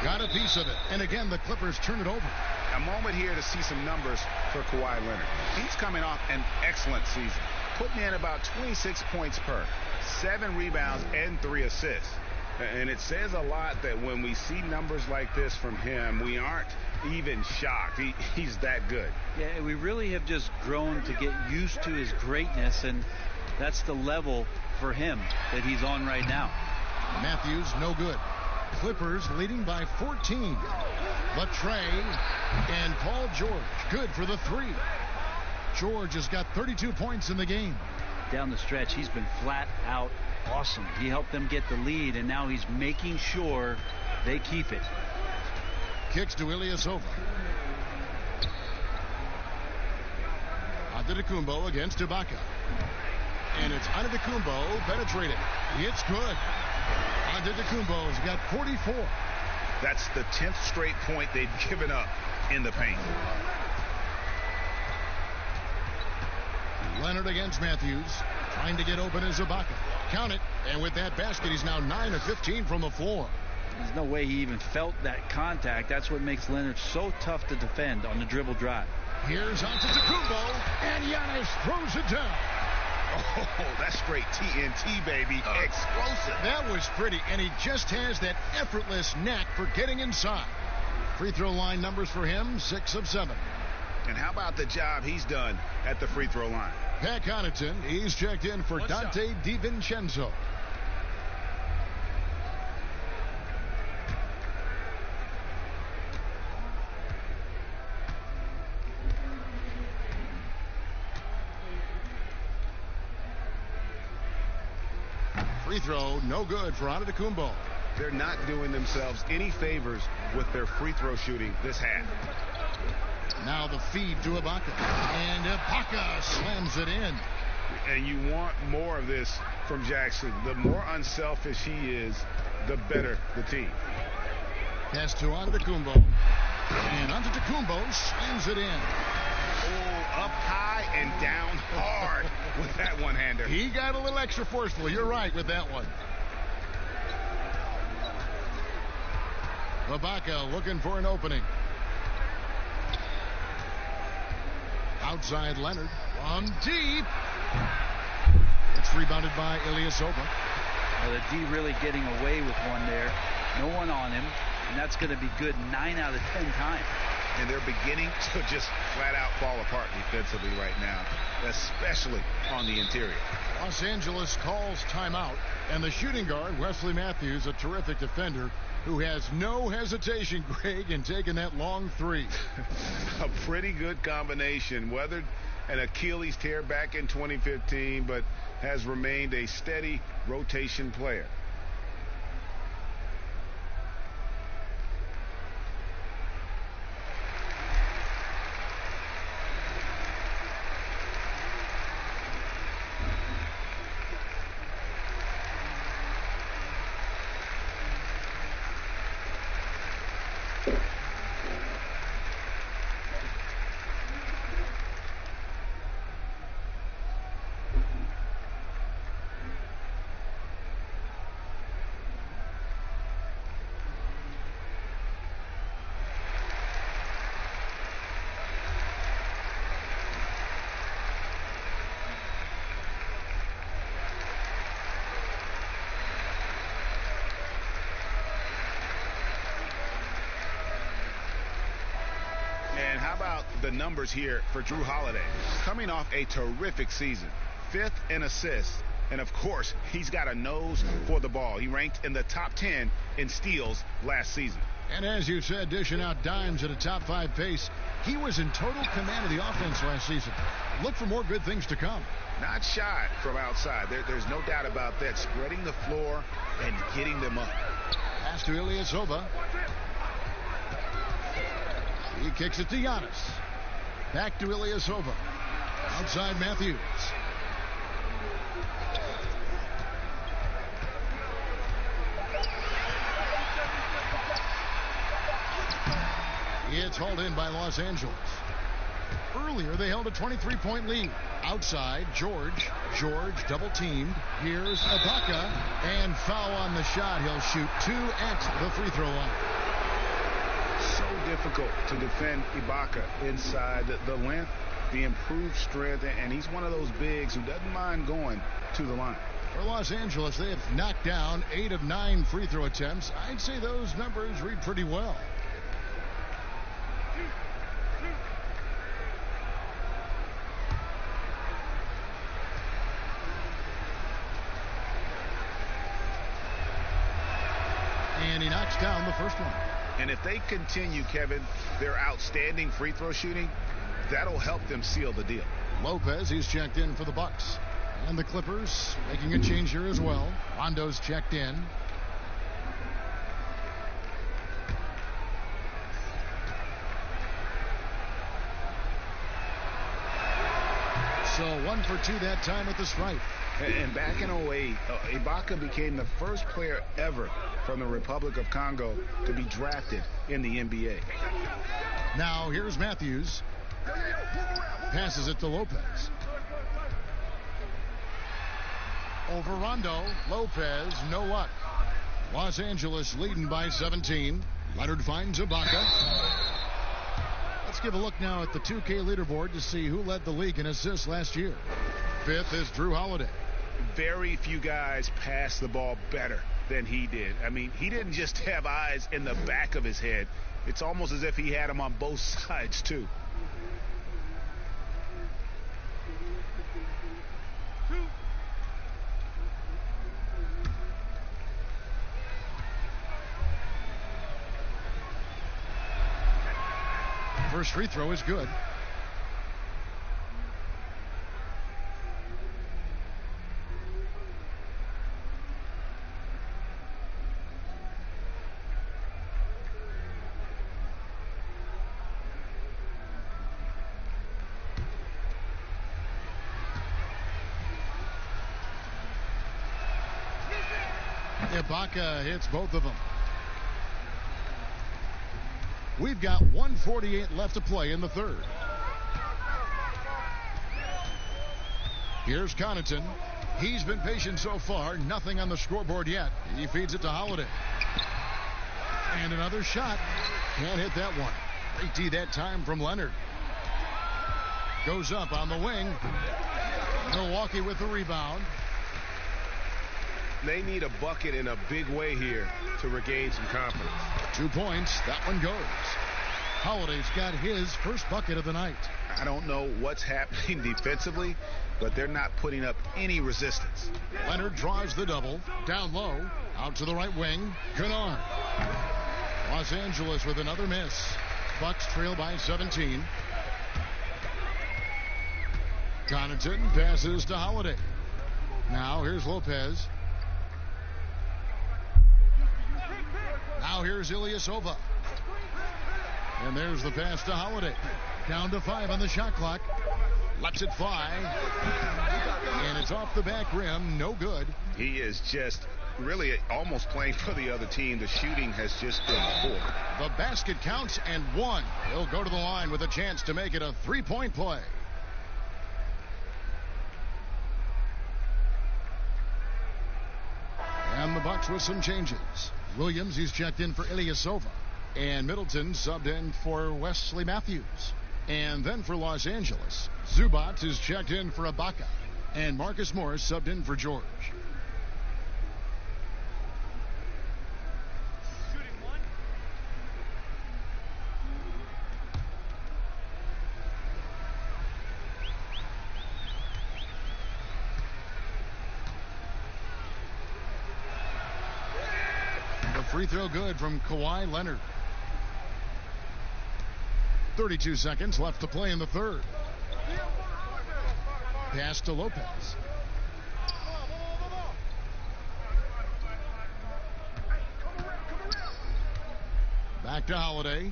Got a piece of it. And again, the Clippers turn it over. A moment here to see some numbers for Kawhi Leonard. He's coming off an excellent season, putting in about 26 points per, 7 rebounds, and 3 assists. And it says a lot that when we see numbers like this from him, we aren't even shocked. He's that good. Yeah, we really have just grown to get used to his greatness, and that's the level for him that he's on right now. Matthews, no good. Clippers leading by 14. Latrey and Paul George, good for the 3. George has got 32 points in the game. Down the stretch, he's been flat out awesome. He helped them get the lead, and now he's making sure they keep it. Kicks to Ilyasova. Antetokounmpo against Ibaka. And it's Antetokounmpo penetrating. It's good. Antetokounmpo's got 44. That's the 10th straight point they've given up in the paint. Leonard against Matthews. Trying to get open as Ibaka. Count it. And with that basket, he's now 9 of 15 from the floor. There's no way he even felt that contact. That's what makes Leonard so tough to defend on the dribble drive. Here's Antetokounmpo, and Giannis throws it down. Oh, that's straight TNT, baby. Explosive. That was pretty, and he just has that effortless knack for getting inside. Free throw line numbers for him, 6 of 7. And how about the job he's done at the free throw line? Pat Connaughton, he's checked in for Dante DiVincenzo. Free throw, no good for Antetokounmpo. They're not doing themselves any favors with their free throw shooting this half. Now the feed to Ibaka. And Ibaka slams it in. And you want more of this from Jackson. The more unselfish he is, the better the team. Pass to Antetokounmpo. And Antetokounmpo slams it in. Oh, up high and down hard with that one-hander. He got a little extra forceful. You're right with that one. Ibaka looking for an opening. Outside Leonard. On deep. It's rebounded by Ilyasova. Well, the D really getting away with one there. No one on him. And that's going to be good 9 out of 10 times. And they're beginning to just flat out fall apart defensively right now, especially on the interior. Los Angeles calls timeout, and the shooting guard, Wesley Matthews, a terrific defender, who has no hesitation, Greg, in taking that long three. A pretty good combination. Weathered an Achilles tear back in 2015, but has remained a steady rotation player. And how about the numbers here for Jrue Holiday? Coming off a terrific season. 5th in assists. And, of course, he's got a nose for the ball. He ranked in the top 10 in steals last season. And as you said, dishing out dimes at a top 5 pace, he was in total command of the offense last season. Look for more good things to come. Not shy from outside. There's no doubt about that. Spreading the floor and getting them up. Pass to Ilyasova. He kicks it to Giannis. Back to Ilyasova. Outside Matthews. It's hauled in by Los Angeles. Earlier, they held a 23-point lead. Outside, George double teamed. Here's Ibaka, and foul on the shot. He'll shoot 2 at the free throw line. So difficult to defend Ibaka inside. The length, the improved strength, and he's one of those bigs who doesn't mind going to the line. For Los Angeles, they have knocked down 8 of 9 free throw attempts. I'd say those numbers read pretty well. And he knocks down the first one. And if they continue, Kevin, their outstanding free throw shooting, that'll help them seal the deal. Lopez, he's checked in for the Bucks. And the Clippers making a change here as well. Rondo's checked in. So 1 for 2 that time at the stripe. And back in 08, Ibaka became the first player ever from the Republic of Congo to be drafted in the NBA. Now here's Matthews. Passes it to Lopez. Over Rondo. Lopez, no luck. Los Angeles leading by 17. Leonard finds Ibaka. Let's give a look now at the 2K leaderboard to see who led the league in assists last year. 5th is Jrue Holiday. Very few guys pass the ball better than he did. I mean, he didn't just have eyes in the back of his head. It's almost as if he had them on both sides, too. First free throw is good. Ibaka hits both of them. We've got 1:48 left to play in the third. Here's Connaughton. He's been patient so far. Nothing on the scoreboard yet. He feeds it to Holiday. And another shot. Can't hit that one. Great D that time from Leonard. Goes up on the wing. Milwaukee with the rebound. They need a bucket in a big way here to regain some confidence. 2 points. That one goes. Holiday's got his first bucket of the night. I don't know what's happening defensively, but they're not putting up any resistance. Leonard draws the double. Down low. Out to the right wing. Kennard. Los Angeles with another miss. Bucks trail by 17. Connaughton passes to Holiday. Now here's Lopez. Now here's Ilyasova. And there's the pass to Holiday. Down to 5 on the shot clock. Lets it fly. And it's off the back rim. No good. He is just really almost playing for the other team. The shooting has just been poor. The basket counts and one. He'll go to the line with a chance to make it a three-point play. And the Bucks with some changes. Williams, he's checked in for Ilyasova. And Middleton subbed in for Wesley Matthews. And then for Los Angeles, Zubac is checked in for Ibaka. And Marcus Morris subbed in for George. The free throw good from Kawhi Leonard. 32 seconds left to play in the third. Pass to Lopez. Back to Holiday.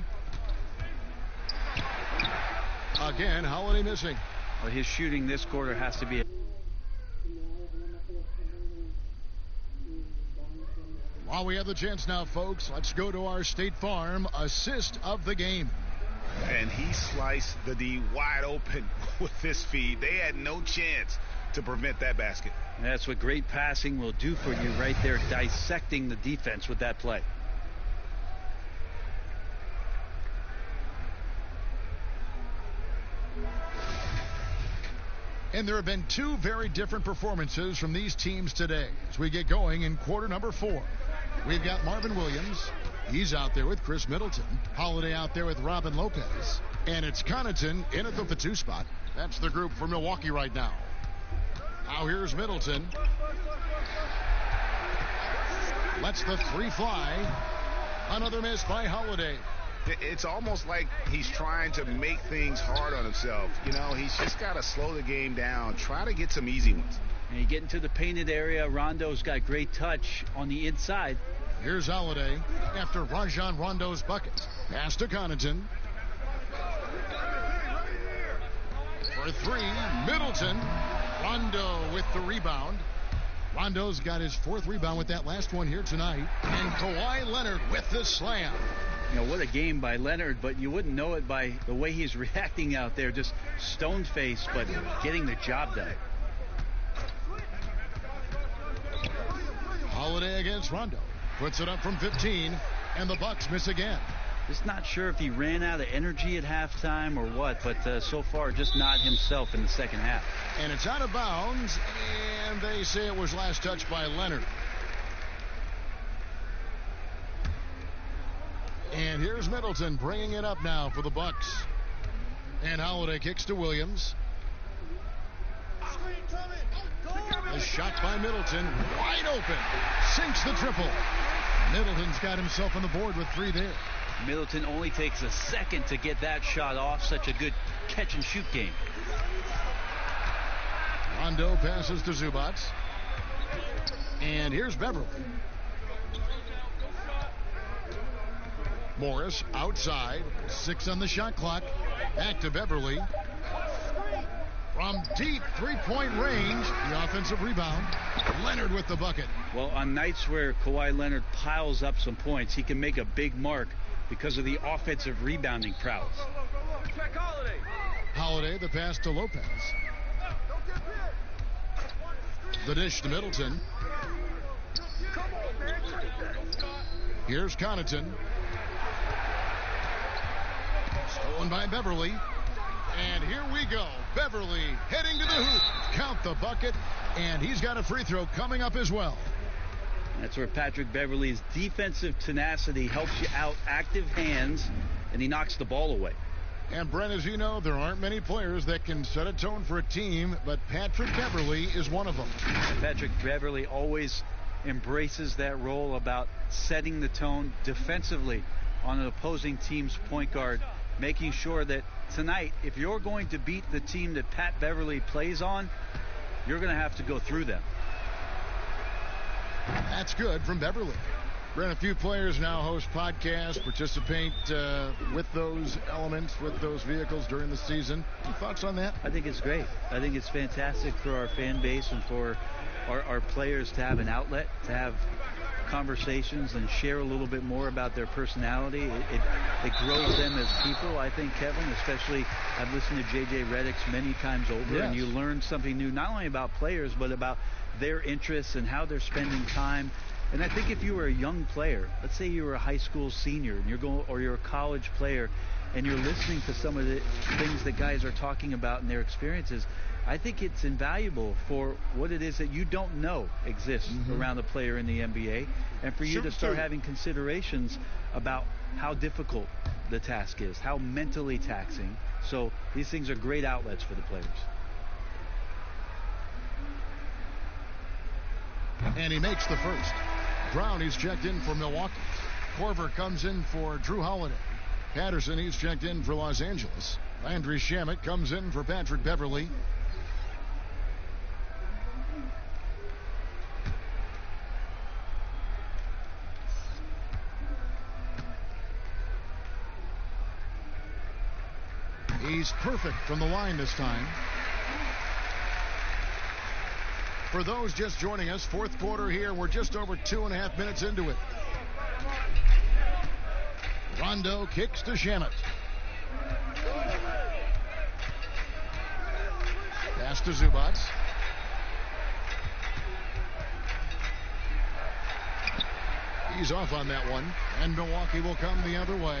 Again, Holiday missing. Well, his shooting this quarter has to be. While we have the chance now, folks, let's go to our State Farm assist of the game. And he sliced the D wide open with this feed. They had no chance to prevent that basket. And that's what great passing will do for you right there, dissecting the defense with that play. And there have been two very different performances from these teams today as we get going in quarter number 4. We've got Marvin Williams. He's out there with Chris Middleton. Holiday out there with Robin Lopez. And it's Connaughton in at the 2 spot. That's the group for Milwaukee right now. Now here's Middleton. Lets the 3 fly. Another miss by Holiday. It's almost like he's trying to make things hard on himself. You know, he's just got to slow the game down. Try to get some easy ones. And you get into the painted area. Rondo's got great touch on the inside. Here's Holiday after Rajon Rondo's bucket. Pass to Connaughton. For 3, Middleton. Rondo with the rebound. Rondo's got his 4th rebound with that last one here tonight. And Kawhi Leonard with the slam. You know, what a game by Leonard, but you wouldn't know it by the way he's reacting out there. Just stone-faced, but getting the job done. Holiday against Rondo. Puts it up from 15, and the Bucks miss again. Just not sure if he ran out of energy at halftime or what, but so far just not himself in the second half. And it's out of bounds, and they say it was last touched by Leonard. And here's Middleton bringing it up now for the Bucks. And Holiday kicks to Williams. The shot by Middleton, wide open, sinks the triple. Middleton's got himself on the board with 3 there. Middleton only takes a second to get that shot off. Such a good catch and shoot game. Rondo passes to Zubac. And here's Beverly. Morris outside, 6 on the shot clock. Back to Beverly. From deep 3-point range, the offensive rebound. Leonard with the bucket. Well, on nights where Kawhi Leonard piles up some points, he can make a big mark because of the offensive rebounding prowess. Holiday, the pass to Lopez. The dish to Middleton. Here's Connaughton. Stolen by Beverly. And here we go. Beverly heading to the hoop. Count the bucket. And he's got a free throw coming up as well. That's where Patrick Beverly's defensive tenacity helps you out. Active hands. and he knocks the ball away. And Brent, as you know, there aren't many players that can set a tone for a team, but Patrick Beverley is one of them. Patrick Beverley always embraces that role about setting the tone defensively on an opposing team's point guard, making sure that tonight, if you're going to beat the team that Pat Beverley plays on, you're going to have to go through them. That's good from Beverley. Brent, a few players now host podcasts, participate with those elements, with those vehicles during the season. Any thoughts on that? I think it's great. I think it's fantastic for our fan base and for our players to have an outlet, to have conversations and share a little bit more about their personality. It grows them as people, I think, Kevin, especially I've listened to J.J. Redick's many times over, yes. And you learn something new, not only about players, but about their interests and how they're spending time. And I think if you were a young player, let's say you were a high school senior and you're a college player and you're listening to some of the things that guys are talking about in their experiences, I think it's invaluable for what it is that you don't know exists around a player in the NBA, and for you to start having considerations about how difficult the task is, how mentally taxing. So these things are great outlets for the players. And he makes the first. Brown, he's checked in for Milwaukee. Korver comes in for Drew Holiday. Patterson, he's checked in for Los Angeles. Landry Shamet comes in for Patrick Beverley. He's perfect from the line this time. For those just joining us, fourth quarter here. We're just over 2.5 minutes into it. Rondo kicks to Shamet. Pass to Zubac. He's off on that one, and Milwaukee will come the other way.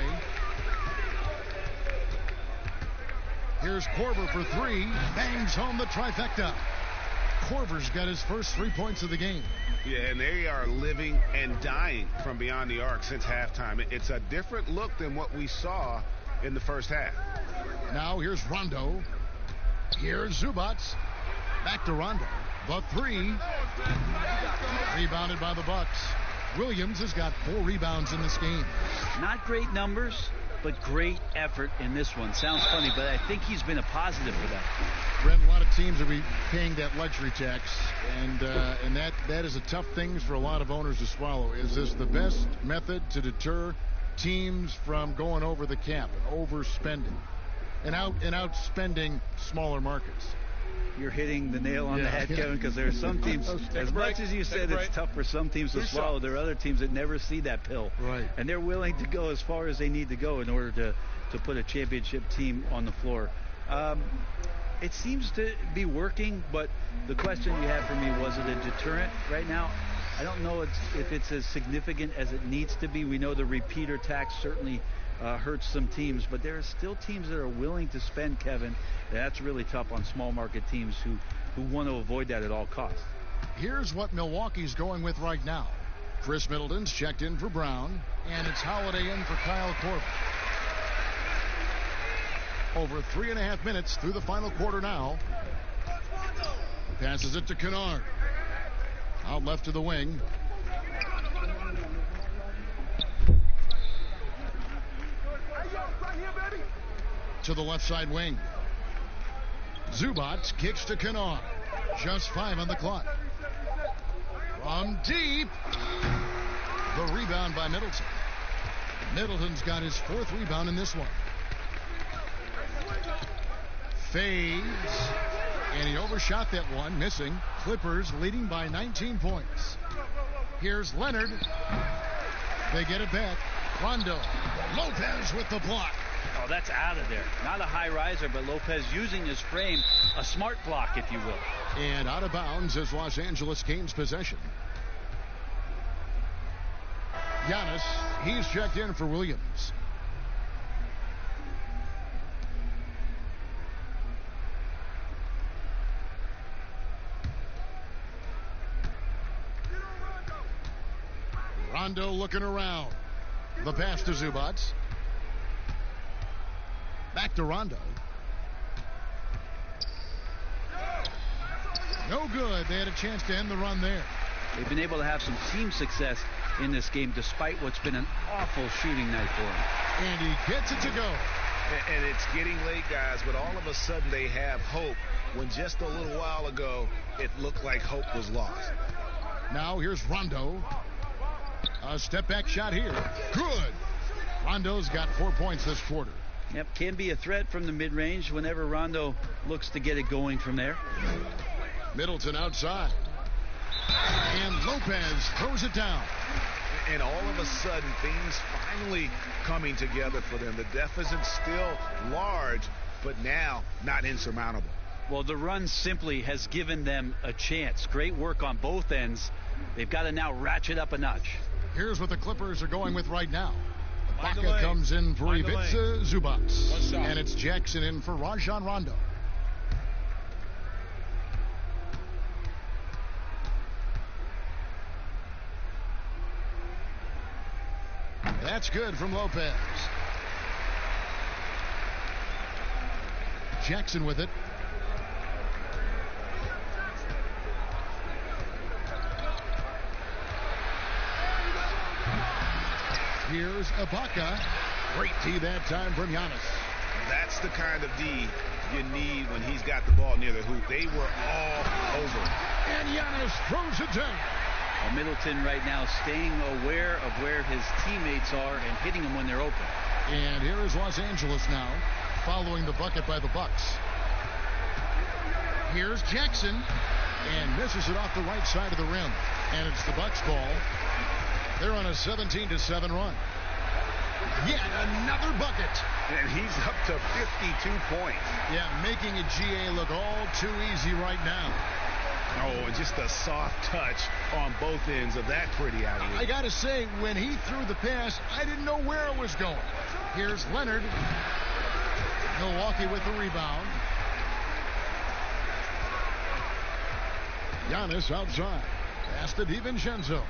Here's Korver for three. Bangs home the trifecta. Korver's got his first 3 points of the game. Yeah, and they are living and dying from beyond the arc since halftime. It's a different look than what we saw in the first half. Now here's Rondo. Here's Zubac. Back to Rondo. The three. Rebounded by the Bucks. Williams has got 4 rebounds in this game. Not great numbers, but great effort in this one. Sounds funny, but I think he's been a positive for that. Brent, a lot of teams will be paying that luxury tax, and that is a tough thing for a lot of owners to swallow. Is this the best method to deter teams from going over the cap and overspending and outspending smaller markets? You're hitting the nail on the head, Kevin, because there are some teams, as much as you said it's tough for some teams to swallow, there are other teams that never see that pill. Right. And they're willing to go as far as they need to go in order to put a championship team on the floor. It seems to be working, but the question you had for me, was it a deterrent right now? I don't know if it's as significant as it needs to be. We know the repeater tax certainly hurts some teams, but there are still teams that are willing to spend, Kevin. That's really tough on small market teams who want to avoid that at all costs. Here's what Milwaukee's going with right now. Chris Middleton's checked in for Brown, and it's Holiday in for Kyle Korver. Over 3.5 minutes through the final quarter now. Passes it to Kennard. Out left to the wing. To the left side wing. Zubac kicks to Kennard. Just 5 on the clock. From deep. The rebound by Middleton. Middleton's got his 4th rebound in this one. Fades. And he overshot that one, missing. Clippers leading by 19 points. Here's Leonard. They get it back. Rondo. Lopez with the block. Oh, that's out of there. Not a high riser, but Lopez using his frame. A smart block, if you will. And out of bounds as Los Angeles gains possession. Giannis, he's checked in for Williams. Rondo looking around. The pass to Zubac. Back to Rondo. No good. They had a chance to end the run there. They've been able to have some team success in this game despite what's been an awful shooting night for them. And he gets it to go. And it's getting late, guys, but all of a sudden they have hope when just a little while ago it looked like hope was lost. Now here's Rondo. A step-back shot here. Good. Rondo's got 4 points this quarter. Yep, can be a threat from the mid-range whenever Rondo looks to get it going from there. Middleton outside. And Lopez throws it down. And all of a sudden, things finally coming together for them. The deficit's still large, but now not insurmountable. Well, the run simply has given them a chance. Great work on both ends. They've got to now ratchet up a notch. Here's what the Clippers are going with right now. Baca comes in for Ivica Zubac. And it's Jackson in for Rajon Rondo. That's good from Lopez. Jackson with it. Here's Ibaka. Great D that time from Giannis. That's the kind of D you need when he's got the ball near the hoop. They were all over. And Giannis throws it down. Well, Middleton right now staying aware of where his teammates are and hitting them when they're open. And here is Los Angeles now, following the bucket by the Bucks. Here's Jackson, and misses it off the right side of the rim. And it's the Bucks ball. They're on a 17-7 run. Yet another bucket. And he's up to 52 points. Yeah, making a GA look all too easy right now. Oh, and just a soft touch on both ends of that pretty alley. I got to say, when he threw the pass, I didn't know where it was going. Here's Leonard. Milwaukee with the rebound. Giannis outside. Pass to DiVincenzo.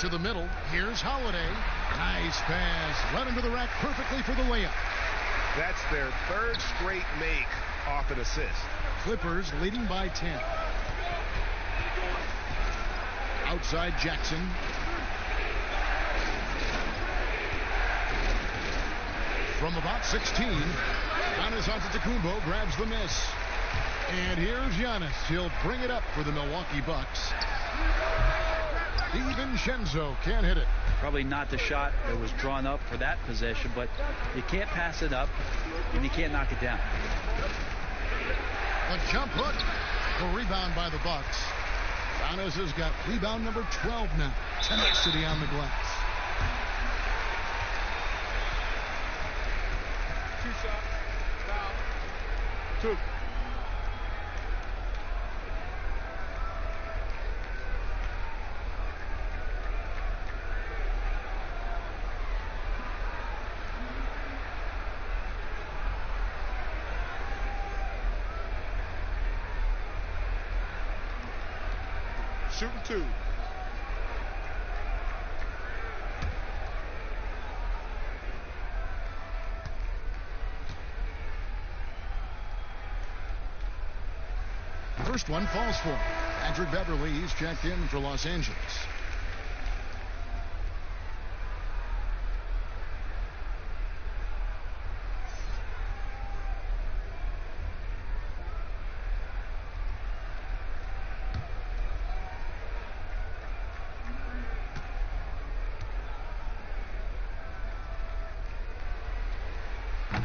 To the middle. Here's Holiday. Nice pass. Right into the rack perfectly for the layup. That's their third straight make off an assist. Clippers leading by 10. Outside Jackson. From about 16, Giannis Antetokounmpo grabs the miss. And here's Giannis. He'll bring it up for the Milwaukee Bucks. DiVincenzo can't hit it. Probably not the shot that was drawn up for that possession, but you can't pass it up and you can't knock it down. The jump hook. The rebound by the Bucks. Giannis has got rebound number 12 now. Tenacity on the glass. Two shots. Foul. Two. Shooting two. First one falls for him. Patrick Beverly, he's checked in for Los Angeles.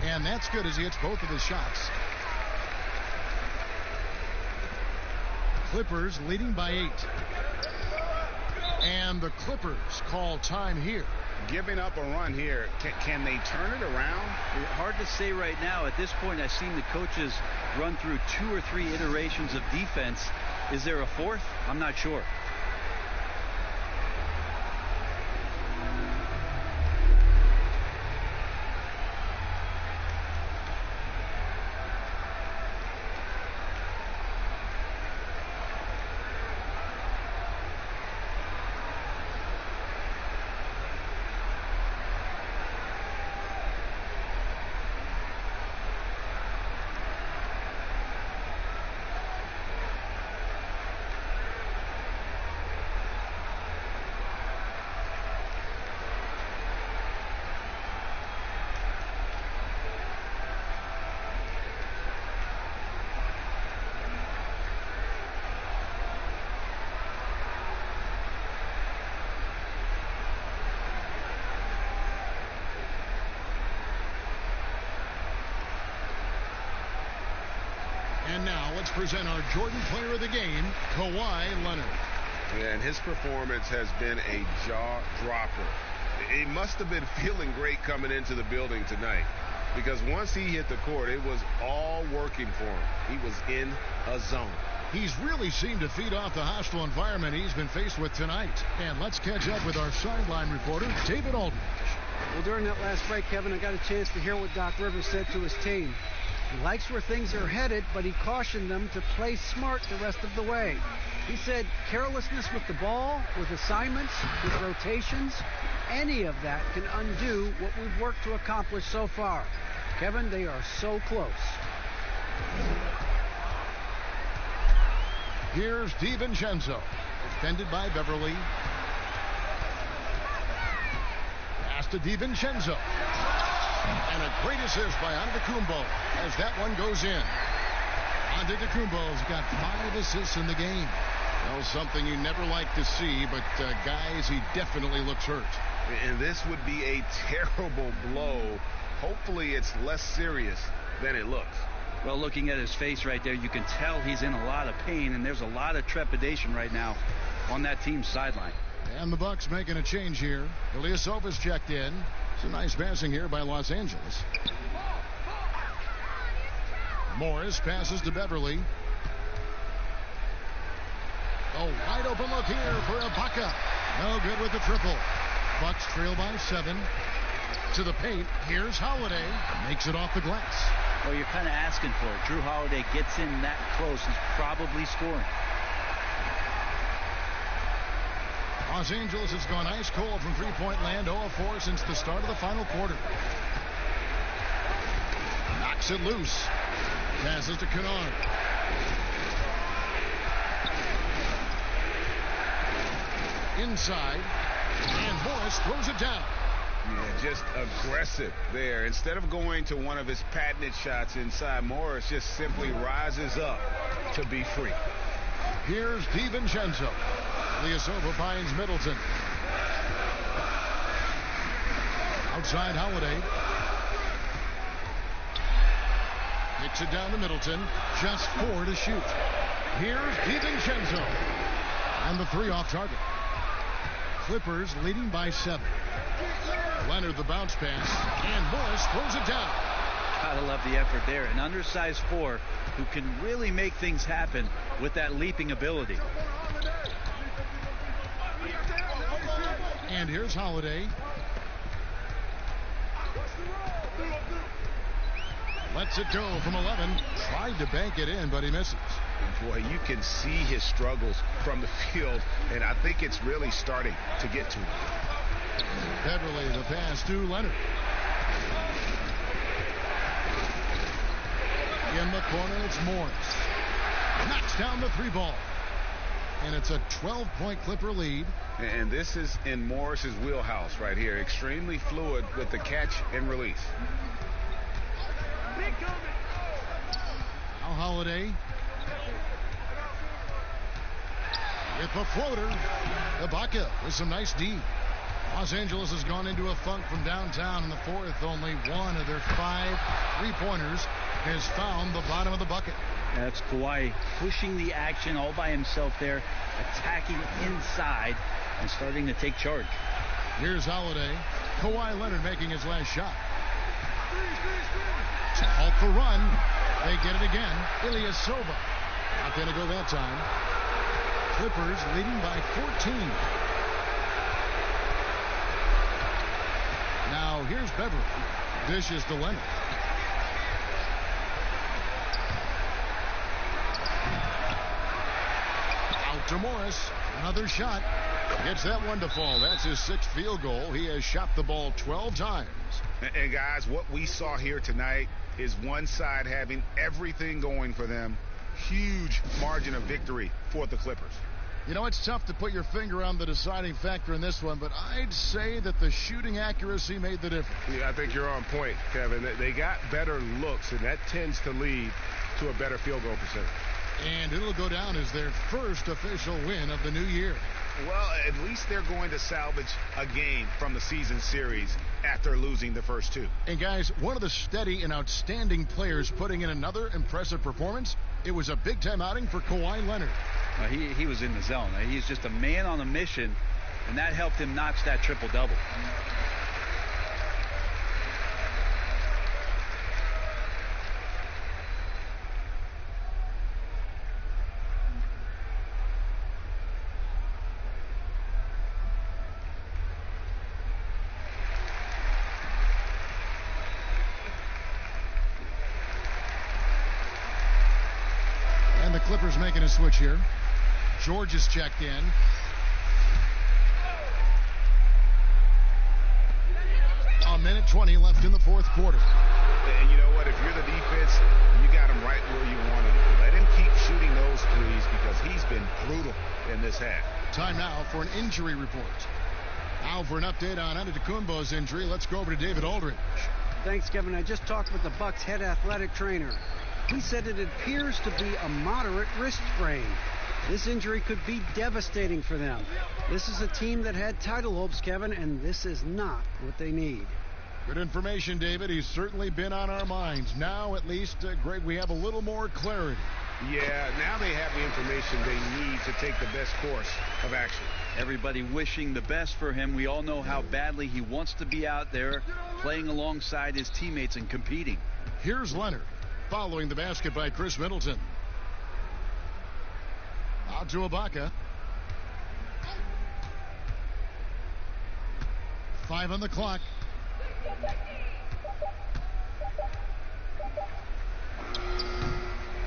And that's good as he hits both of his shots. Clippers leading by 8. And the Clippers call time here. Giving up a run here. Can they turn it around? Hard to say right now. At this point, I've seen the coaches run through 2 or 3 iterations of defense. Is there a fourth? I'm not sure. And now let's present our Jordan Player of the Game, Kawhi Leonard. Yeah, and his performance has been a jaw-dropper. He must have been feeling great coming into the building tonight, because once he hit the court, it was all working for him. He was in a zone. He's really seemed to feed off the hostile environment he's been faced with tonight. And let's catch up with our sideline reporter, David Aldridge. Well, during that last break, Kevin, I got a chance to hear what Doc Rivers said to his team. He likes where things are headed, but he cautioned them to play smart the rest of the way. He said carelessness with the ball, with assignments, with rotations, any of that can undo what we've worked to accomplish so far. Kevin, they are so close. Here's DiVincenzo, defended by Beverly. Pass to DiVincenzo. And a great assist by Antetokounmpo as that one goes in. Antetokounmpo's got 5 assists in the game. Well, something you never like to see, but guys, he definitely looks hurt. And this would be a terrible blow. Hopefully it's less serious than it looks. Well, looking at his face right there, you can tell he's in a lot of pain, and there's a lot of trepidation right now on that team's sideline. And the Bucks making a change here. Ilyasova's checked in. It's a nice passing here by Los Angeles. Morris passes to Beverly. A wide open look here for Ibaka. No good with the triple. Bucks trail by 7. To the paint. Here's Holiday. Makes it off the glass. Well, you're kind of asking for it. Drew Holiday gets in that close. He's probably scoring. Los Angeles has gone ice cold from three-point land, 0 of 4 since the start of the final quarter. Knocks it loose. Passes to Kennard. Inside. And Morris throws it down. Yeah, just aggressive there. Instead of going to one of his patented shots inside, Morris just simply rises up to be free. Here's DiVincenzo. Ilyasova finds Middleton. Outside Holiday. Kicks it down to Middleton. Just 4 to shoot. Here's DiVincenzo. And the 3 off target. Clippers leading by 7. Leonard the bounce pass. And Morris throws it down. Gotta love the effort there. An undersized 4 who can really make things happen with that leaping ability. And here's Holiday. Lets it go from 11. Tried to bank it in, but he misses. Boy, you can see his struggles from the field, and I think it's really starting to get to him. Beverly, the pass to Leonard. In the corner, it's Morris. Knocks down the 3 ball. And it's a 12-point Clipper lead. And this is in Morris's wheelhouse right here. Extremely fluid with the catch and release. Now Holiday. With the floater. Ibaka with some nice D. Los Angeles has gone into a funk from downtown in the 4th. Only 1 of their 5 3-pointers has found the bottom of the bucket. That's Kawhi pushing the action all by himself there, attacking inside and starting to take charge. Here's Holiday. Kawhi Leonard making his last shot. To halt the run. They get it again. Ilyasova. Not going to go that time. Clippers leading by 14. Now here's Beverly. Dishes to Leonard. Out to Morris. Another shot. Gets that one to fall. That's his 6th field goal. He has shot the ball 12 times. And guys, what we saw here tonight is one side having everything going for them. Huge margin of victory for the Clippers. You know, it's tough to put your finger on the deciding factor in this one, but I'd say that the shooting accuracy made the difference. Yeah, I think you're on point, Kevin. They got better looks, and that tends to lead to a better field goal percentage. And it'll go down as their first official win of the new year. Well, at least they're going to salvage a game from the season series after losing the first two. And guys, one of the steady and outstanding players putting in another impressive performance, it was a big-time outing for Kawhi Leonard. He was in the zone. He's just a man on a mission, and that helped him notch that triple-double. And the Clippers making a switch here. George is checked in. A minute 20 left in the fourth quarter. And you know what? If you're the defense, you got him right where you want him. Let him keep shooting those threes because he's been brutal in this half. Time now for an injury report. Now for an update on Antetokounmpo's injury, let's go over to David Aldridge. Thanks, Kevin. I just talked with the Bucks head athletic trainer. He said it appears to be a moderate wrist sprain. This injury could be devastating for them. This is a team that had title hopes, Kevin, and this is not what they need. Good information, David. He's certainly been on our minds. Now, at least, Greg, we have a little more clarity. Yeah, now they have the information they need to take the best course of action. Everybody wishing the best for him. We all know how badly he wants to be out there playing alongside his teammates and competing. Here's Leonard following the basket by Chris Middleton. Out to Ibaka. 5 on the clock.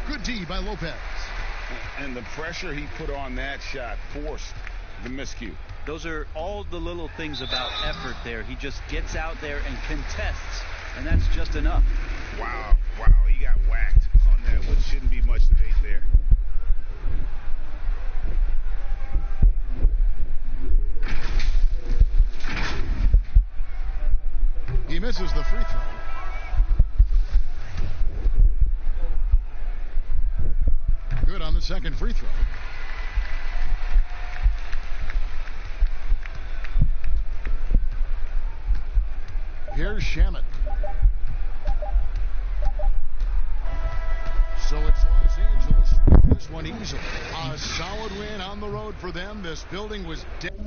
Good D by Lopez. And the pressure he put on that shot forced the miscue. Those are all the little things about effort there. He just gets out there and contests, and that's just enough. Wow, he got whacked on that, which shouldn't be much debate there. He misses the free throw. Good on the second free throw. Here's Shamet. So it's Los Angeles. This one easily. A solid win on the road for them. This building was dead.